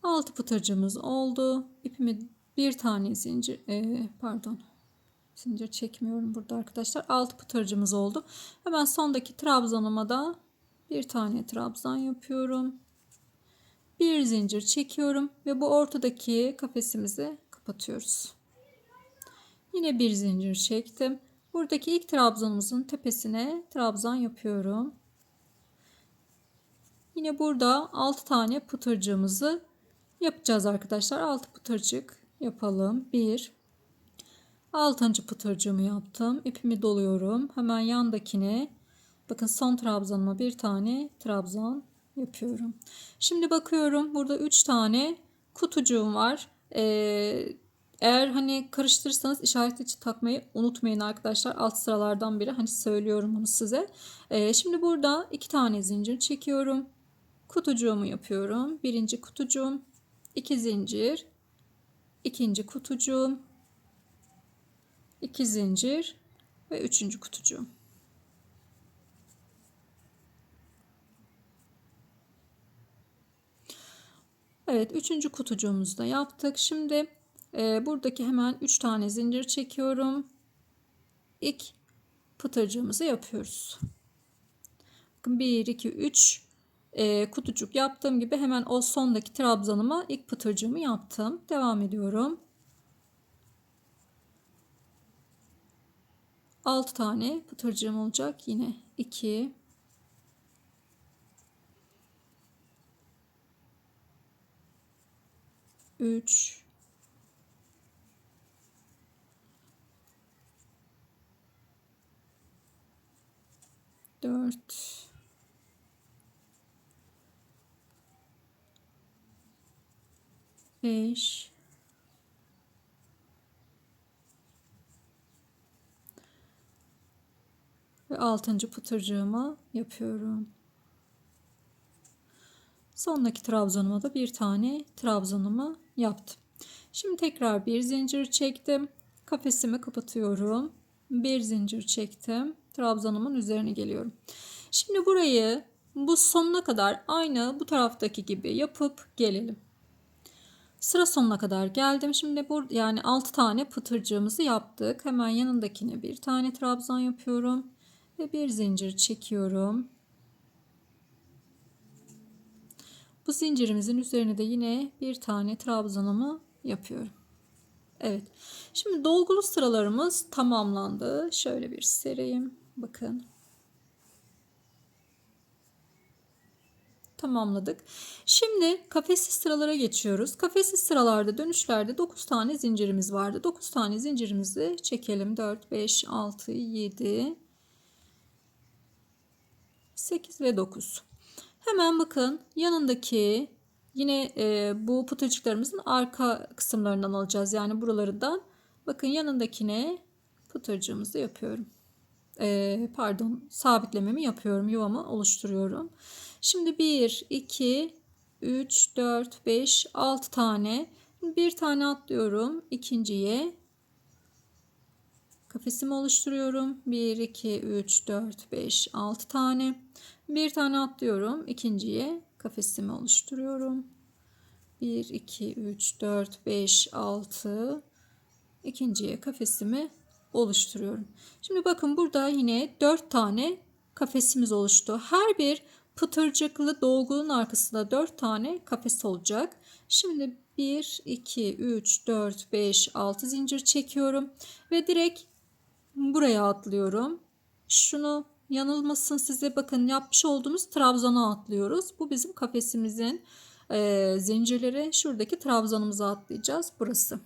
A: Altı pıtırcığımız oldu. İpimi bir tane zincir zincir çekmiyorum burada arkadaşlar. 6 pıtırcığımız oldu. Hemen sondaki trabzanıma da bir tane trabzan yapıyorum. Bir zincir çekiyorum ve bu ortadaki kafesimizi kapatıyoruz. Yine bir zincir çektim. Buradaki ilk trabzanımızın tepesine trabzan yapıyorum. Yine burada 6 tane pıtırcığımızı yapacağız arkadaşlar. 6 pıtırcık yapalım. 1, 6. pıtırcığımı yaptım. İpimi doluyorum. Hemen yandakine bakın son trabzanıma bir tane trabzan yapıyorum. Şimdi bakıyorum burada 3 tane kutucuğum var. Eğer hani karıştırırsanız işaret içi takmayı unutmayın arkadaşlar. Alt sıralardan biri hani söylüyorum bunu size. Şimdi burada 2 tane zincir çekiyorum. Kutucuğumu yapıyorum. Birinci kutucuğum, 2 zincir, ikinci kutucuğum, 2 zincir ve 3. kutucuğum. Evet, 3. kutucuğumuzu da yaptık. Şimdi buradaki hemen 3 tane zincir çekiyorum. İlk pıtırcığımızı yapıyoruz. Bakın 1, 2, 3 kutucuk yaptığım gibi hemen o sondaki trabzanıma ilk pıtırcığımı yaptım. Devam ediyorum. 6 tane pıtırcığım olacak. Yine 2, 3, 4, 5, 6. pıtırcığımı yapıyorum. Sondaki trabzanıma da bir tane trabzanımı yaptım. Şimdi tekrar bir zincir çektim. Kafesimi kapatıyorum. Bir zincir çektim. Trabzanımın üzerine geliyorum. Şimdi burayı bu sonuna kadar aynı bu taraftaki gibi yapıp gelelim. Sıra sonuna kadar geldim. Şimdi yani 6 tane pıtırcığımızı yaptık. Hemen yanındakine bir tane trabzan yapıyorum ve bir zincir çekiyorum. Bu zincirimizin üzerine de yine bir tane trabzanımı yapıyorum. Evet. Şimdi dolgulu sıralarımız tamamlandı. Şöyle bir sereyim. Bakın. Tamamladık. Şimdi kafessiz sıralara geçiyoruz. Kafessiz sıralarda dönüşlerde 9 tane zincirimiz vardı. 9 tane zincirimizi çekelim. 4, 5, 6, 7, 8 ve 9. Hemen bakın yanındaki yine bu pıtırcıklarımızın arka kısımlarından alacağız. Yani buralarından. Bakın yanındakine pıtırcığımızı yapıyorum. Sabitlememi yapıyorum. Yuvamı oluşturuyorum. Şimdi 1, 2, 3, 4, 5, 6 tane. Bir tane atlıyorum. İkinciye kafesimi oluşturuyorum. 1, 2, 3, 4, 5, 6 tane. Bir tane atlıyorum. İkinciye kafesimi oluşturuyorum. 1, 2, 3, 4, 5, 6. İkinciye kafesimi oluşturuyorum. Şimdi bakın burada yine 4 tane kafesimiz oluştu. Her bir pıtırcıklı dolgunun arkasında 4 tane kafes olacak. Şimdi 1, 2, 3, 4, 5, 6 zincir çekiyorum. Ve direkt buraya atlıyorum. Şunu yanılmasın size, bakın yapmış olduğumuz trabzana atlıyoruz. Bu bizim kafesimizin zincirleri. Şuradaki trabzanımıza atlayacağız. Burası.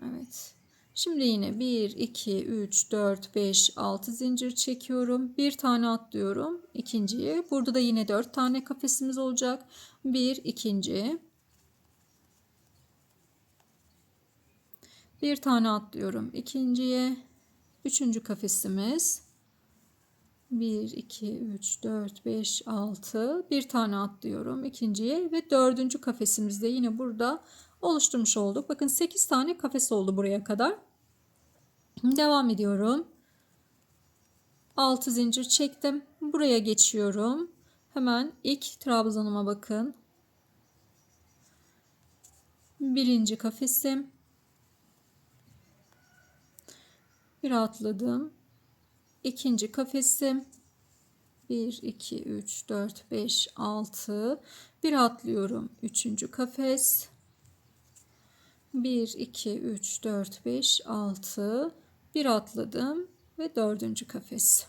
A: Evet. Şimdi yine 1, 2, 3, 4, 5, 6 zincir çekiyorum. Bir tane atlıyorum. İkinciye. Burada da yine 4 tane kafesimiz olacak. Bir, ikinci. Bir tane atlıyorum. İkinciye. Üçüncü kafesimiz. 1, 2, 3, 4, 5, 6. Bir tane atlıyorum. İkinciye ve dördüncü kafesimizde yine burada oluşturmuş olduk. Bakın 8 tane kafes oldu buraya kadar. Devam ediyorum. 6 zincir çektim. Buraya geçiyorum. Hemen ilk trabzanıma bakın. Birinci kafesim. Bir atladım. İkinci kafesim. 1, 2, 3, 4, 5, 6. Bir atlıyorum. Üçüncü kafes. 1, 2, 3, 4, 5, 6. Bir atladım ve dördüncü kafes.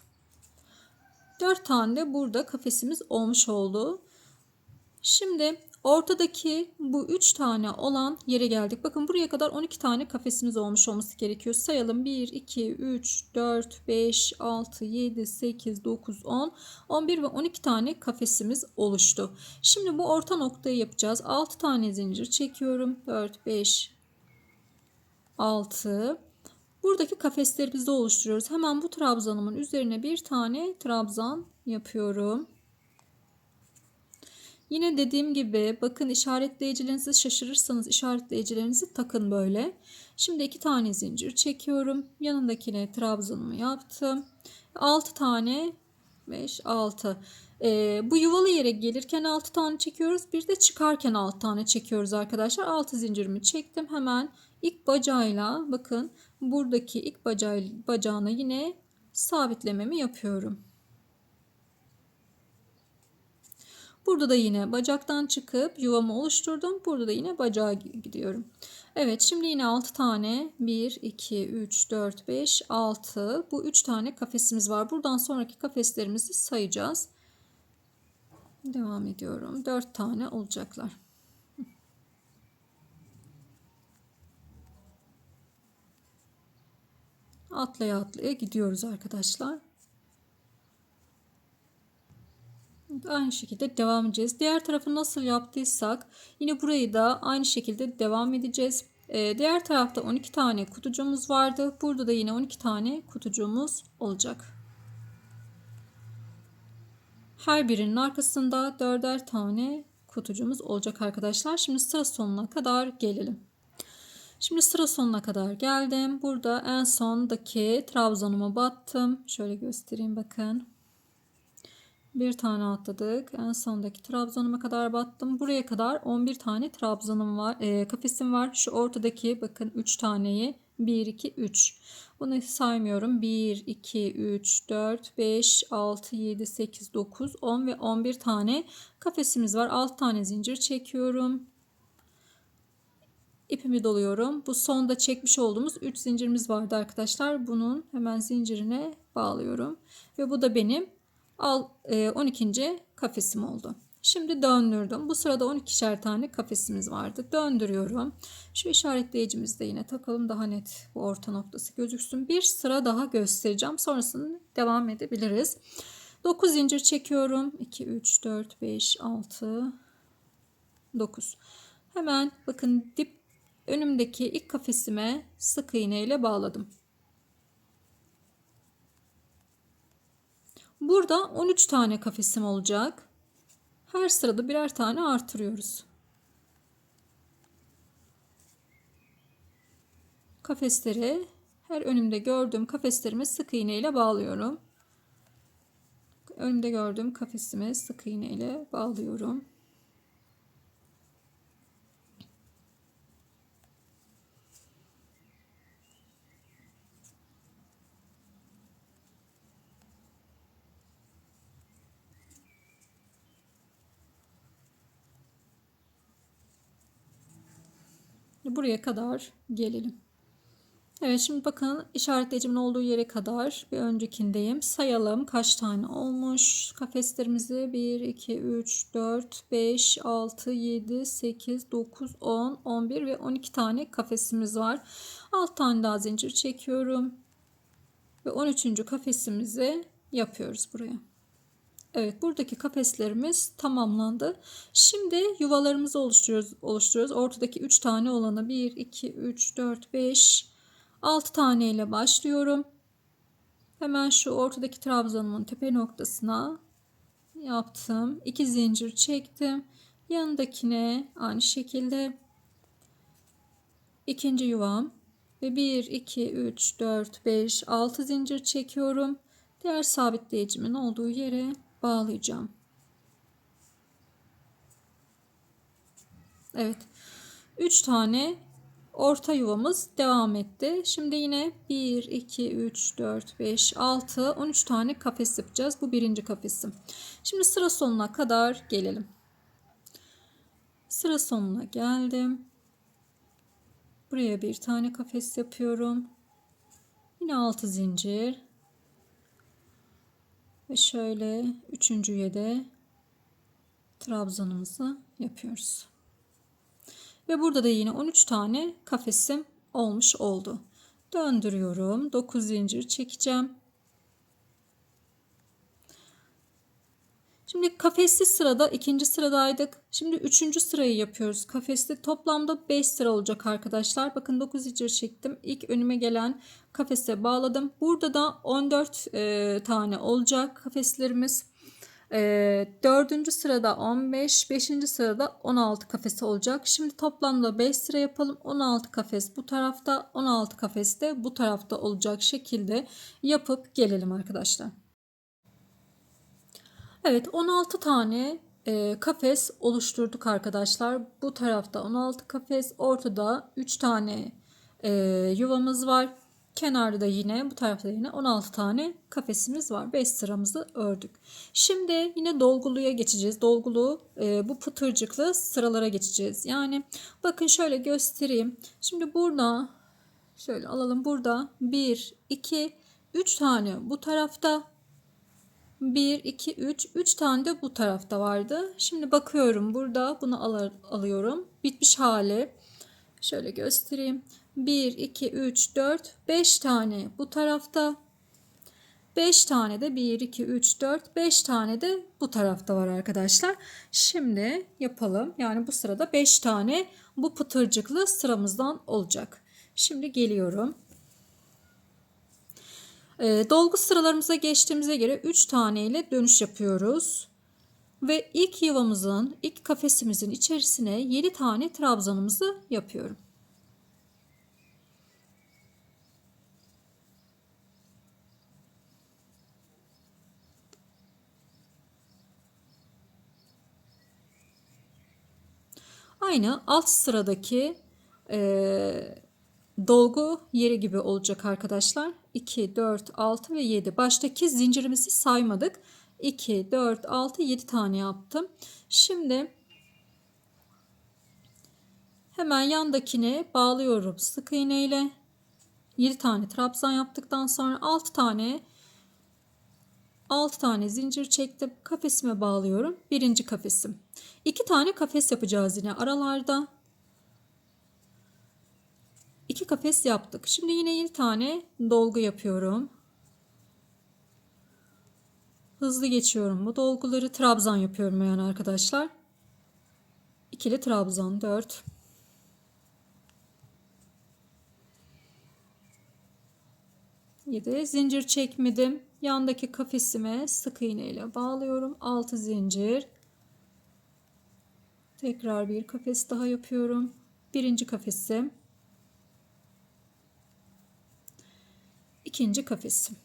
A: 4 tane de burada kafesimiz olmuş oldu. Şimdi ortadaki bu 3 tane olan yere geldik. Bakın buraya kadar 12 tane kafesimiz olmuş olması gerekiyor. Sayalım. 1, 2, 3, 4, 5, 6, 7, 8, 9, 10, 11 ve 12 tane kafesimiz oluştu. Şimdi bu orta noktayı yapacağız. 6 tane zincir çekiyorum. 4, 5, 6. Buradaki kafeslerimizi oluşturuyoruz. Hemen bu trabzanımın üzerine bir tane trabzan yapıyorum. Yine dediğim gibi bakın işaretleyicilerinizi şaşırırsanız işaretleyicilerinizi takın böyle. Şimdi 2 tane zincir çekiyorum. Yanındakine trabzanımı yaptım. 6 tane 5 6. Bu yuvalı yere gelirken 6 tane çekiyoruz. Bir de çıkarken 6 tane çekiyoruz arkadaşlar. 6 zincirimi çektim. Hemen ilk bacağıyla bakın buradaki ilk bacağına yine sabitlememi yapıyorum. Burada da yine bacaktan çıkıp yuvamı oluşturdum. Burada da yine bacağa gidiyorum. Evet, şimdi yine 6 tane 1, 2, 3, 4, 5, 6. Bu 3 tane kafesimiz var. Buradan sonraki kafeslerimizi sayacağız. Devam ediyorum. 4 tane olacaklar. Atlaya atlaya gidiyoruz arkadaşlar. Aynı şekilde devam edeceğiz. Diğer tarafı nasıl yaptıysak yine burayı da aynı şekilde devam edeceğiz. Diğer tarafta 12 tane kutucuğumuz vardı. Burada da yine 12 tane kutucuğumuz olacak. Her birinin arkasında 4'er tane kutucuğumuz olacak arkadaşlar. Şimdi sıra sonuna kadar gelelim. Şimdi sıra sonuna kadar geldim. Burada en sondaki trabzanıma battım. Şöyle göstereyim bakın. Bir tane atladık. En sondaki trabzanıma kadar battım. Buraya kadar 11 tane trabzanım var. Kafesim var. Şu ortadaki bakın 3 taneyi 1, 2, 3. Bunu saymıyorum. 1, 2, 3, 4, 5, 6, 7, 8, 9, 10 ve 11 tane kafesimiz var. 6 tane zincir çekiyorum. ipimi doluyorum. Bu sonda çekmiş olduğumuz 3 zincirimiz vardı arkadaşlar. Bunun hemen zincirine bağlıyorum. Ve bu da benim 12. kafesim oldu. Şimdi döndürdüm. Bu sırada 12'şer tane kafesimiz vardı. Döndürüyorum. Şu işaretleyicimizi de yine takalım, daha net bu orta noktası gözüksün. Bir sıra daha göstereceğim. Sonrasında devam edebiliriz. 9 zincir çekiyorum. 2, 3, 4, 5, 6, 9. Hemen bakın önümdeki ilk kafesime sık iğne ile bağladım. Burada 13 tane kafesim olacak. Her sırada birer tane artırıyoruz. Kafesleri her önümde gördüğüm kafeslerime sık iğne ile bağlıyorum. Önümde gördüğüm kafesime sık iğne ile bağlıyorum. Buraya kadar gelelim. Evet, şimdi bakın işaretleyicimin olduğu yere kadar bir öncekindeyim. Sayalım kaç tane olmuş kafeslerimizi. 1, 2, 3, 4, 5, 6, 7, 8, 9, 10, 11 ve 12 tane kafesimiz var. 6 tane daha zincir çekiyorum. Ve 13. kafesimizi yapıyoruz buraya. Evet, buradaki kafeslerimiz tamamlandı. Şimdi yuvalarımızı oluşturuyoruz. Ortadaki 3 tane olanı 1, 2, 3, 4, 5, 6 tane ile başlıyorum. Hemen şu ortadaki trabzanımın tepe noktasına yaptım. 2 zincir çektim. Yanındakine aynı şekilde ikinci yuvam ve 1, 2, 3, 4, 5, 6 zincir çekiyorum. Diğer sabitleyicimin olduğu yere bağlayacağım. Evet. 3 tane orta yuvamız devam etti. Şimdi yine 1, 2, 3, 4, 5, 6, 13 tane kafes yapacağız. Bu birinci kafesim. Şimdi sıra sonuna kadar gelelim. Sıra sonuna geldim. Buraya bir tane kafes yapıyorum. Yine 6 zincir. Ve şöyle üçüncüye de trabzanımızı yapıyoruz. Ve burada da yine 13 tane kafesim olmuş oldu. Döndürüyorum. 9 zincir çekeceğim. Şimdi kafesli sırada ikinci sıradaydık. Şimdi üçüncü sırayı yapıyoruz. Kafesli toplamda 5 sıra olacak arkadaşlar. Bakın 9 zincir çektim. İlk önüme gelen kafese bağladım. Burada da 14 tane olacak kafeslerimiz. Dördüncü sırada 15, 5. sırada 16 kafesi olacak. Şimdi toplamda 5 sıra yapalım. 16 kafes bu tarafta, 16 kafes de bu tarafta olacak şekilde yapıp gelelim arkadaşlar. Evet, 16 tane kafes oluşturduk arkadaşlar. Bu tarafta 16 kafes, ortada 3 tane yuvamız var. Kenarda da yine bu tarafta yine 16 tane kafesimiz var. 5 sıramızı ördük. Şimdi yine dolguluya geçeceğiz. Dolgulu bu pıtırcıklı sıralara geçeceğiz. Yani bakın şöyle göstereyim. Şimdi burada şöyle alalım. Burada 1, 2, 3 tane bu tarafta. 1, 2, 3. 3 tane de bu tarafta vardı. Şimdi bakıyorum burada. Bunu alıyorum. Bitmiş hali. Şöyle göstereyim. 1, 2, 3, 4, 5 tane bu tarafta. 5 tane de 1, 2, 3, 4, 5 tane de bu tarafta var arkadaşlar. Şimdi yapalım. Yani bu sırada 5 tane bu pıtırcıklı sıramızdan olacak. Şimdi geliyorum. Dolgu sıralarımıza geçtiğimize göre 3 tane ile dönüş yapıyoruz. Ve ilk yuvamızın, ilk kafesimizin içerisine 7 tane trabzanımızı yapıyorum. Aynı alt sıradaki dolgu yeri gibi olacak arkadaşlar. 2, 4, 6 ve 7. Baştaki zincirimizi saymadık. 2, 4, 6, 7 tane yaptım. Şimdi Hemen yandakine bağlıyorum sık iğne ile. 7 tane trabzan yaptıktan sonra 6 tane zincir çektim. Kafesime bağlıyorum. Birinci kafesim. 2 tane kafes yapacağız yine aralarda. 2 kafes yaptık. Şimdi yine 7 tane dolgu yapıyorum. Hızlı geçiyorum bu dolguları. Trabzan yapıyorum yani arkadaşlar. İkili trabzan 4. 7 zincir çekmedim. Yandaki kafesime sık iğne ile bağlıyorum. 6 zincir. Tekrar bir kafes daha yapıyorum. Birinci kafesim. İkinci kafesim.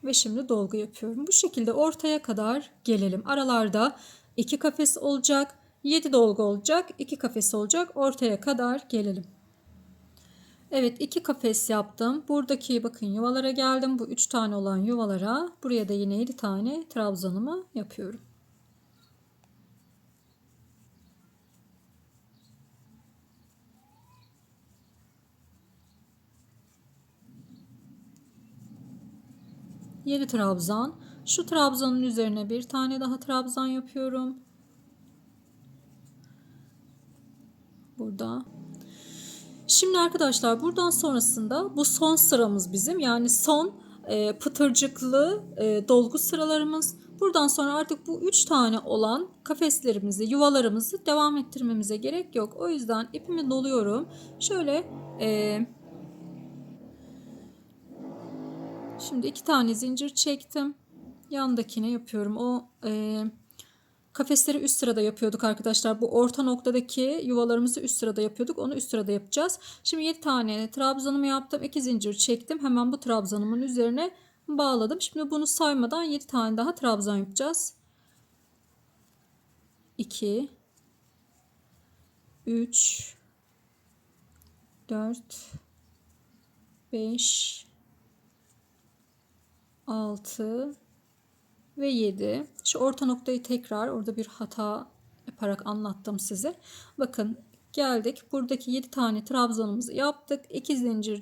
A: Ve şimdi dolgu yapıyorum. Bu şekilde ortaya kadar gelelim. Aralarda 2 kafes olacak. 7 dolgu olacak. 2 kafes olacak. Ortaya kadar gelelim. Evet, 2 kafes yaptım. Buradaki bakın yuvalara geldim. Bu 3 tane olan yuvalara buraya da yine 7 tane trabzanımı yapıyorum. Yedi trabzan. Şu trabzanın üzerine bir tane daha trabzan yapıyorum. Burada. Şimdi arkadaşlar buradan sonrasında bu son sıramız bizim. Yani son pıtırcıklı dolgu sıralarımız. Buradan sonra artık bu 3 tane olan kafeslerimizi, yuvalarımızı devam ettirmemize gerek yok. O yüzden ipimi doluyorum. Şöyle şimdi 2 tane zincir çektim. Yandakine yapıyorum. O kafesleri üst sırada yapıyorduk arkadaşlar. Bu orta noktadaki yuvalarımızı üst sırada yapıyorduk. Onu üst sırada yapacağız. Şimdi 7 tane trabzanımı yaptım. 2 zincir çektim. Hemen bu trabzanımın üzerine bağladım. Şimdi bunu saymadan 7 tane daha trabzan yapacağız. 2 3 4 5 6 ve 7. Şu orta noktayı tekrar orada bir hata yaparak anlattım size. Bakın geldik. Buradaki 7 tane trabzanımızı yaptık. 2 zincir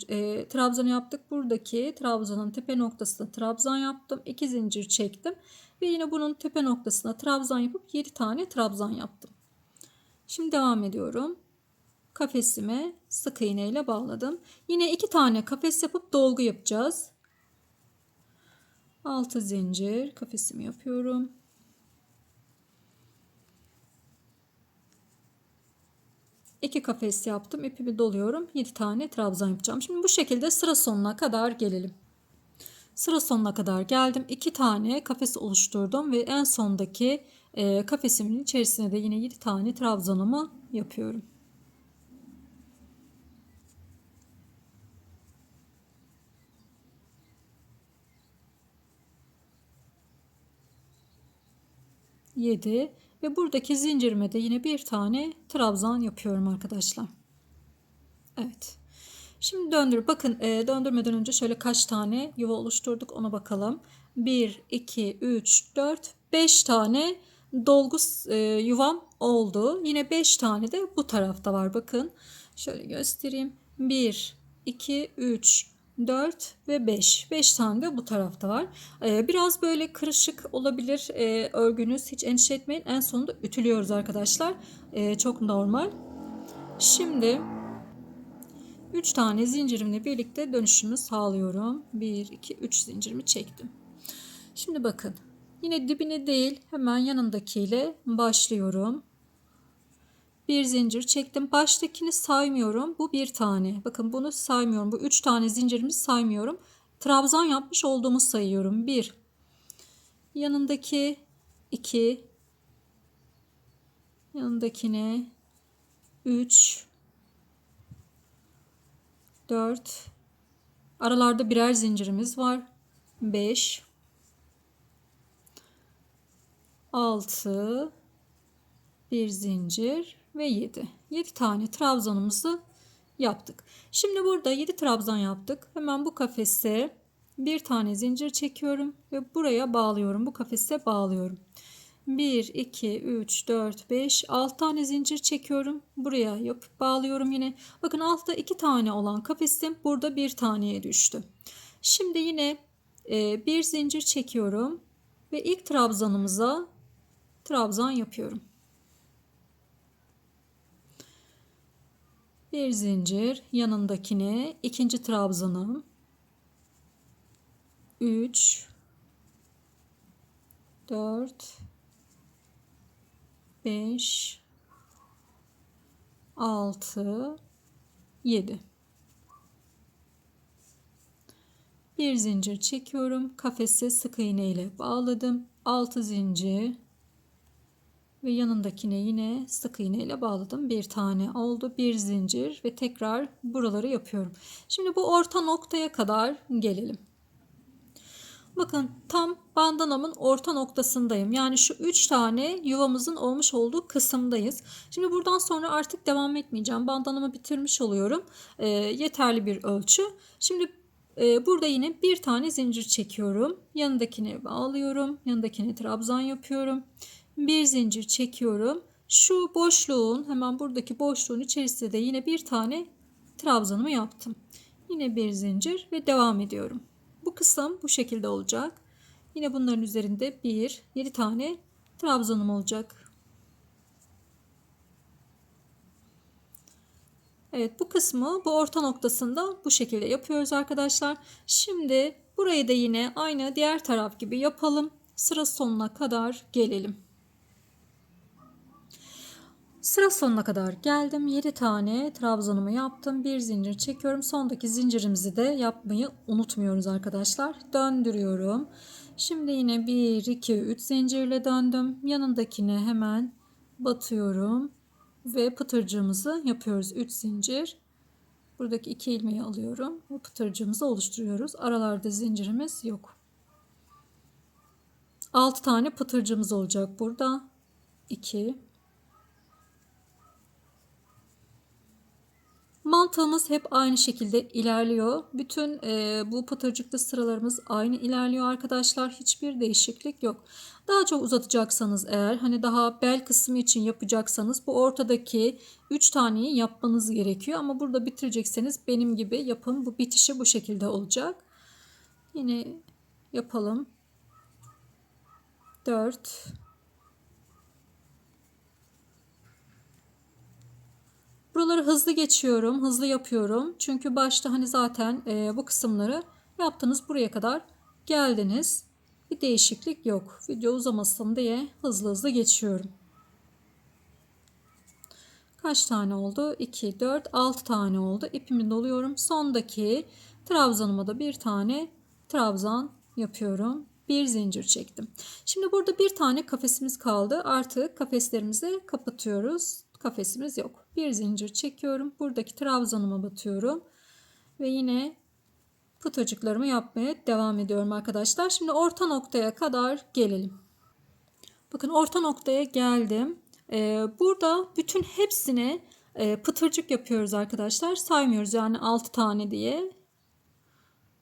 A: trabzanı yaptık. Buradaki trabzanın tepe noktasına trabzan yaptım. 2 zincir çektim. Ve yine bunun tepe noktasına trabzan yapıp 7 tane trabzan yaptım. Şimdi devam ediyorum. Kafesime sık iğne ile bağladım. Yine 2 tane kafes yapıp dolgu yapacağız. 6 zincir kafesimi yapıyorum. İki kafes yaptım. İpimi doluyorum. 7 tane trabzan yapacağım. Şimdi bu şekilde sıra sonuna kadar gelelim. Sıra sonuna kadar geldim. 2 tane kafes oluşturdum ve en sondaki kafesimin içerisine de yine 7 tane trabzanımı yapıyorum. Yedi ve buradaki zincirime de yine bir tane trabzan yapıyorum arkadaşlar. Evet. Şimdi döndür. Bakın döndürmeden önce şöyle kaç tane yuva oluşturduk ona bakalım. 1, 2, 3, 4, 5 tane dolgu yuvam oldu. Yine 5 tane de bu tarafta var. Bakın şöyle göstereyim. 1, 2, 3, 4 ve 5. 5 tane de bu tarafta var. Biraz böyle kırışık olabilir örgünüz. Hiç endişe etmeyin. En sonunda ütülüyoruz arkadaşlar. Çok normal. Şimdi 3 tane zincirimle birlikte dönüşümü sağlıyorum. 1, 2, 3 zincirimi çektim. Şimdi bakın. Yine dibine değil hemen yanındakiyle başlıyorum. Bir zincir çektim. Baştakini saymıyorum. Bu bir tane. Bakın bunu saymıyorum. Bu 3 tane zincirimi saymıyorum. Trabzan yapmış olduğumu sayıyorum. 1. Yanındaki 2. Yanındakine 3. 4. Aralarda birer zincirimiz var. 5. 6. Bir zincir ve 7. 7 tane trabzanımızı yaptık. Şimdi burada 7 trabzan yaptık. Hemen bu kafese bir tane zincir çekiyorum ve buraya bağlıyorum. Bu kafese bağlıyorum. 1, 2, 3, 4, 5, 6 tane zincir çekiyorum. Buraya yapıp bağlıyorum yine. Bakın altta 2 tane olan kafesim burada bir taneye düştü. Şimdi yine bir zincir çekiyorum ve ilk trabzanımıza trabzan yapıyorum. Bir zincir, yanındakine ikinci trabzanım. 3, 4, 5, 6, 7. Bir zincir çekiyorum. Kafesi sık iğne ile bağladım. 6 zincir ve yanındakine yine sık iğne ile bağladım. Bir tane oldu. Bir zincir ve tekrar buraları yapıyorum. Şimdi bu orta noktaya kadar gelelim. Bakın tam bandanamın orta noktasındayım. Yani şu 3 tane yuvamızın olmuş olduğu kısımdayız. Şimdi buradan sonra artık devam etmeyeceğim. Bandanamı bitirmiş oluyorum. Yeterli bir ölçü. Şimdi burada yine bir tane zincir çekiyorum. Yanındakine bağlıyorum. Yanındakine trabzan yapıyorum. Bir zincir çekiyorum. Şu boşluğun hemen buradaki boşluğun içerisinde de yine bir tane trabzanımı yaptım. Yine bir zincir ve devam ediyorum. Bu kısım bu şekilde olacak. Yine bunların üzerinde 7 tane trabzanım olacak. Evet, bu kısmı bu orta noktasında bu şekilde yapıyoruz arkadaşlar. Şimdi burayı da yine aynı diğer taraf gibi yapalım. Sıra sonuna kadar gelelim. Sıra sonuna kadar geldim. 7 tane trabzanımı yaptım. Bir zincir çekiyorum. Sondaki zincirimizi de yapmayı unutmuyoruz arkadaşlar. Döndürüyorum. Şimdi yine 1, 2, 3 zincirle döndüm. Yanındakine hemen batıyorum. Ve pıtırcığımızı yapıyoruz. 3 zincir. Buradaki 2 ilmeği alıyorum. Ve pıtırcığımızı oluşturuyoruz. Aralarda zincirimiz yok. 6 tane pıtırcığımız olacak burada. 2. Mantığımız hep aynı şekilde ilerliyor. Bütün bu pıtırcıklı sıralarımız aynı ilerliyor arkadaşlar. Hiçbir değişiklik yok. Daha çok uzatacaksanız eğer hani daha bel kısmı için yapacaksanız bu ortadaki 3 taneyi yapmanız gerekiyor. Ama burada bitirecekseniz benim gibi yapın. Bu bitişi bu şekilde olacak. Yine yapalım. 4. Buraları hızlı geçiyorum, hızlı yapıyorum. Çünkü başta hani zaten bu kısımları yaptınız, buraya kadar geldiniz. Bir değişiklik yok. Video uzamasın diye hızlı hızlı geçiyorum. Kaç tane oldu? 2, 4, 6 tane oldu. İpimi doluyorum. Sondaki trabzanıma da bir tane trabzan yapıyorum. Bir zincir çektim. Şimdi burada bir tane kafesimiz kaldı. Artık kafeslerimizi kapatıyoruz. Kafesimiz yok. Bir zincir çekiyorum. Buradaki trabzanıma batıyorum. Ve yine pıtırcıklarımı yapmaya devam ediyorum arkadaşlar. Şimdi orta noktaya kadar gelelim. Bakın orta noktaya geldim. Burada bütün hepsine pıtırcık yapıyoruz arkadaşlar. Saymıyoruz yani 6 tane diye.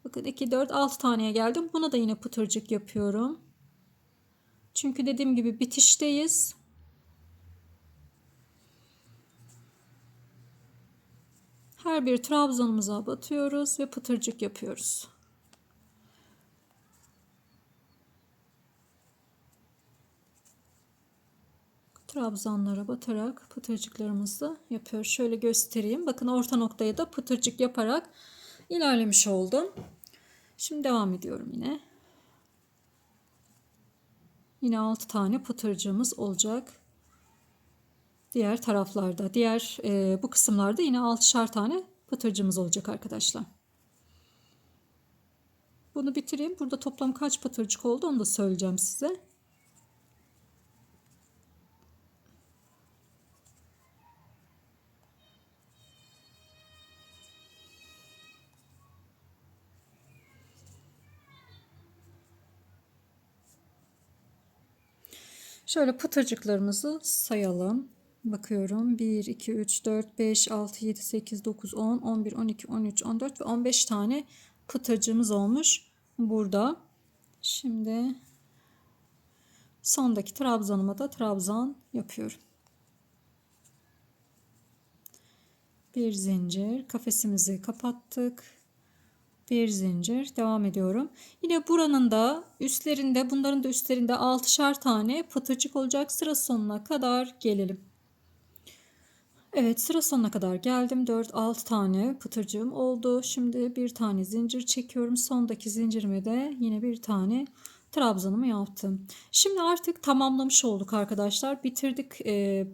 A: Bakın 2, 4, 6 taneye geldim. Buna da yine pıtırcık yapıyorum. Çünkü dediğim gibi bitişteyiz. Her bir trabzanımıza batıyoruz ve pıtırcık yapıyoruz. Trabzanlara batarak pıtırcıklarımızı yapıyoruz. Şöyle göstereyim. Bakın orta noktaya da pıtırcık yaparak ilerlemiş oldum. Şimdi devam ediyorum yine. Yine 6 tane pıtırcığımız olacak. Diğer taraflarda, bu kısımlarda yine 6'şar tane pıtırcığımız olacak arkadaşlar. Bunu bitireyim. Burada toplam kaç pıtırcık oldu onu da söyleyeceğim size. Şöyle pıtırcıklarımızı sayalım. Bakıyorum. 1, 2, 3, 4, 5, 6, 7, 8, 9, 10, 11, 12, 13, 14 ve 15 tane pıtırcığımız olmuş burada. Şimdi Sondaki trabzanıma da trabzan yapıyorum. Bir zincir, kafesimizi kapattık. Bir zincir, devam ediyorum. Yine buranın da üstlerinde, bunların da üstlerinde 6'şar tane pıtırcık olacak. Sıra sonuna kadar gelelim. Evet, sıra sonuna kadar geldim. 4-6 tane pıtırcığım oldu. Şimdi bir tane zincir çekiyorum. Sondaki zincirime de yine bir tane trabzanımı yaptım. Şimdi artık tamamlamış olduk arkadaşlar. Bitirdik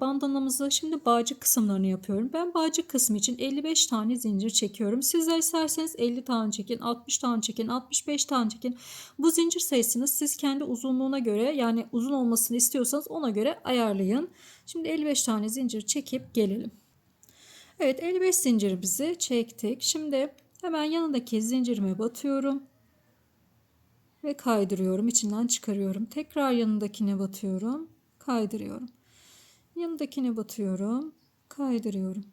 A: bandanamızı. Şimdi bağcık kısımlarını yapıyorum. Ben bağcık kısmı için 55 tane zincir çekiyorum. Sizler isterseniz 50 tane çekin, 60 tane çekin, 65 tane çekin. Bu zincir sayısını siz kendi uzunluğuna göre, yani uzun olmasını istiyorsanız ona göre ayarlayın. Şimdi 55 tane zincir çekip gelelim. Evet, 55 zincirimizi çektik. Şimdi hemen yanındaki zincirime batıyorum. Ve kaydırıyorum. İçinden çıkarıyorum. Tekrar yanındakine batıyorum. Kaydırıyorum. Yanındakine batıyorum. Kaydırıyorum.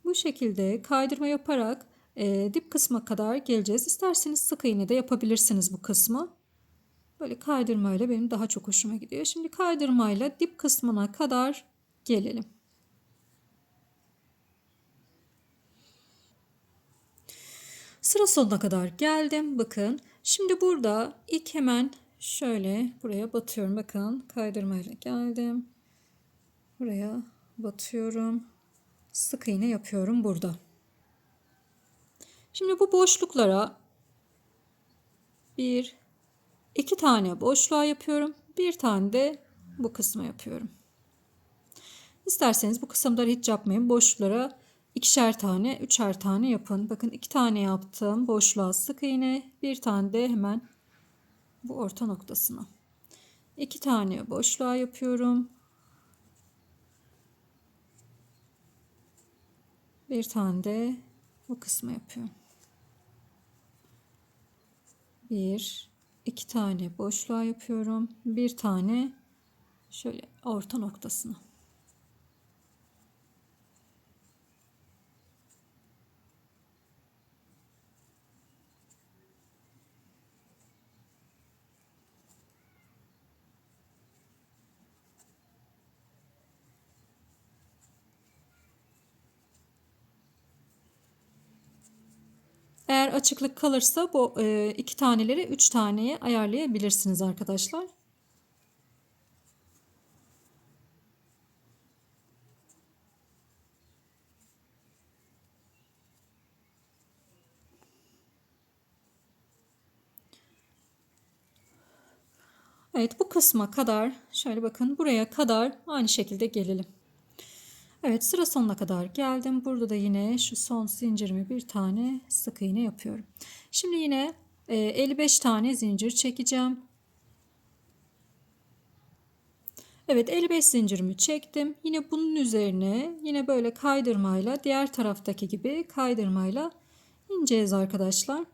A: Bu şekilde kaydırma yaparak dip kısma kadar geleceğiz. İsterseniz sık iğne de yapabilirsiniz bu kısmı. Böyle kaydırmayla benim daha çok hoşuma gidiyor. Şimdi kaydırmayla dip kısmına kadar gelelim. Sıra sonuna kadar geldim. Bakın. Şimdi burada ilk hemen şöyle buraya batıyorum. Bakın kaydırmayla geldim. Buraya batıyorum. Sık iğne yapıyorum burada. Şimdi bu boşluklara iki tane boşluğa yapıyorum. Bir tane de bu kısma yapıyorum. İsterseniz bu kısımları hiç yapmayın. Boşluklara ikişer tane, üçer tane yapın. Bakın 2 tane yaptım. Boşluğa sık iğne. Bir tane de hemen bu orta noktasına. 2 tane boşluğa yapıyorum. Bir tane de bu kısma yapıyorum. 2 tane boşluğa yapıyorum. Bir tane şöyle orta noktasına. Eğer açıklık kalırsa bu 2 taneleri 3 taneye ayarlayabilirsiniz arkadaşlar. Evet, bu kısma kadar şöyle bakın, buraya kadar aynı şekilde gelelim. Evet, sıra sonuna kadar geldim. Burada da yine şu son zincirimi bir tane sık iğne yapıyorum. Şimdi yine 55 tane zincir çekeceğim. Evet, 55 zincirimi çektim. Yine bunun üzerine yine böyle kaydırmayla, diğer taraftaki gibi kaydırmayla ineceğiz arkadaşlar.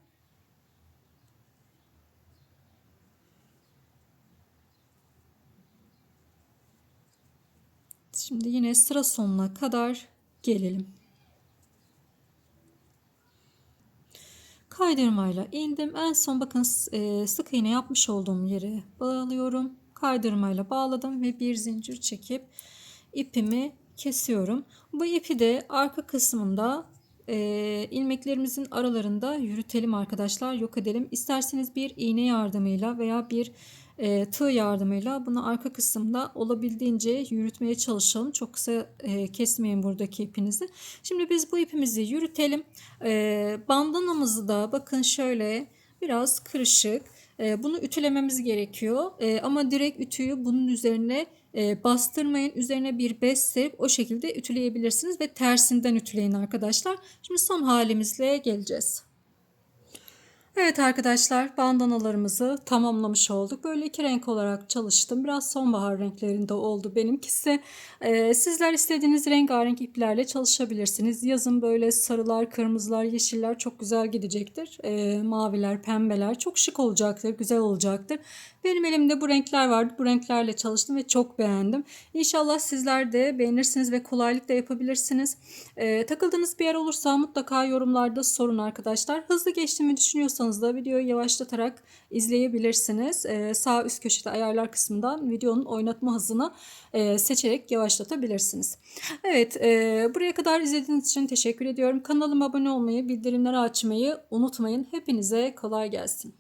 A: Şimdi yine sıra sonuna kadar gelelim. Kaydırmayla indim. En son bakın sık iğne yapmış olduğum yere bağlıyorum. Kaydırmayla bağladım ve bir zincir çekip ipimi kesiyorum. Bu ipi de arka kısmında ilmeklerimizin aralarında yürütelim arkadaşlar. Yok edelim. İsterseniz bir iğne yardımıyla veya bir tığ yardımıyla bunu arka kısımda olabildiğince yürütmeye çalışalım. Çok kısa kesmeyin buradaki ipinizi. Şimdi biz bu ipimizi yürütelim. Bandanamızı da bakın şöyle biraz kırışık. Bunu ütülememiz gerekiyor. Ama direkt ütüyü bunun üzerine bastırmayın. Üzerine bir bez serip o şekilde ütüleyebilirsiniz ve tersinden ütüleyin arkadaşlar. Şimdi son halimizle geleceğiz. Evet arkadaşlar, bandanalarımızı tamamlamış olduk. Böyle iki renk olarak çalıştım. Biraz sonbahar renklerinde oldu benimkisi. Sizler istediğiniz rengarenk iplerle çalışabilirsiniz. Yazın böyle sarılar, kırmızılar, yeşiller çok güzel gidecektir. Maviler, pembeler çok şık olacaktır, güzel olacaktır. Benim elimde bu renkler vardı. Bu renklerle çalıştım ve çok beğendim. İnşallah sizler de beğenirsiniz ve kolaylıkla yapabilirsiniz. Takıldığınız bir yer olursa mutlaka yorumlarda sorun arkadaşlar. Hızlı geçtiğimi düşünüyorsanız istiyorsanız da videoyu yavaşlatarak izleyebilirsiniz. Sağ üst köşede ayarlar kısmından videonun oynatma hızını seçerek yavaşlatabilirsiniz. Evet, buraya kadar izlediğiniz için teşekkür ediyorum. Kanalıma abone olmayı, bildirimleri açmayı unutmayın. Hepinize kolay gelsin.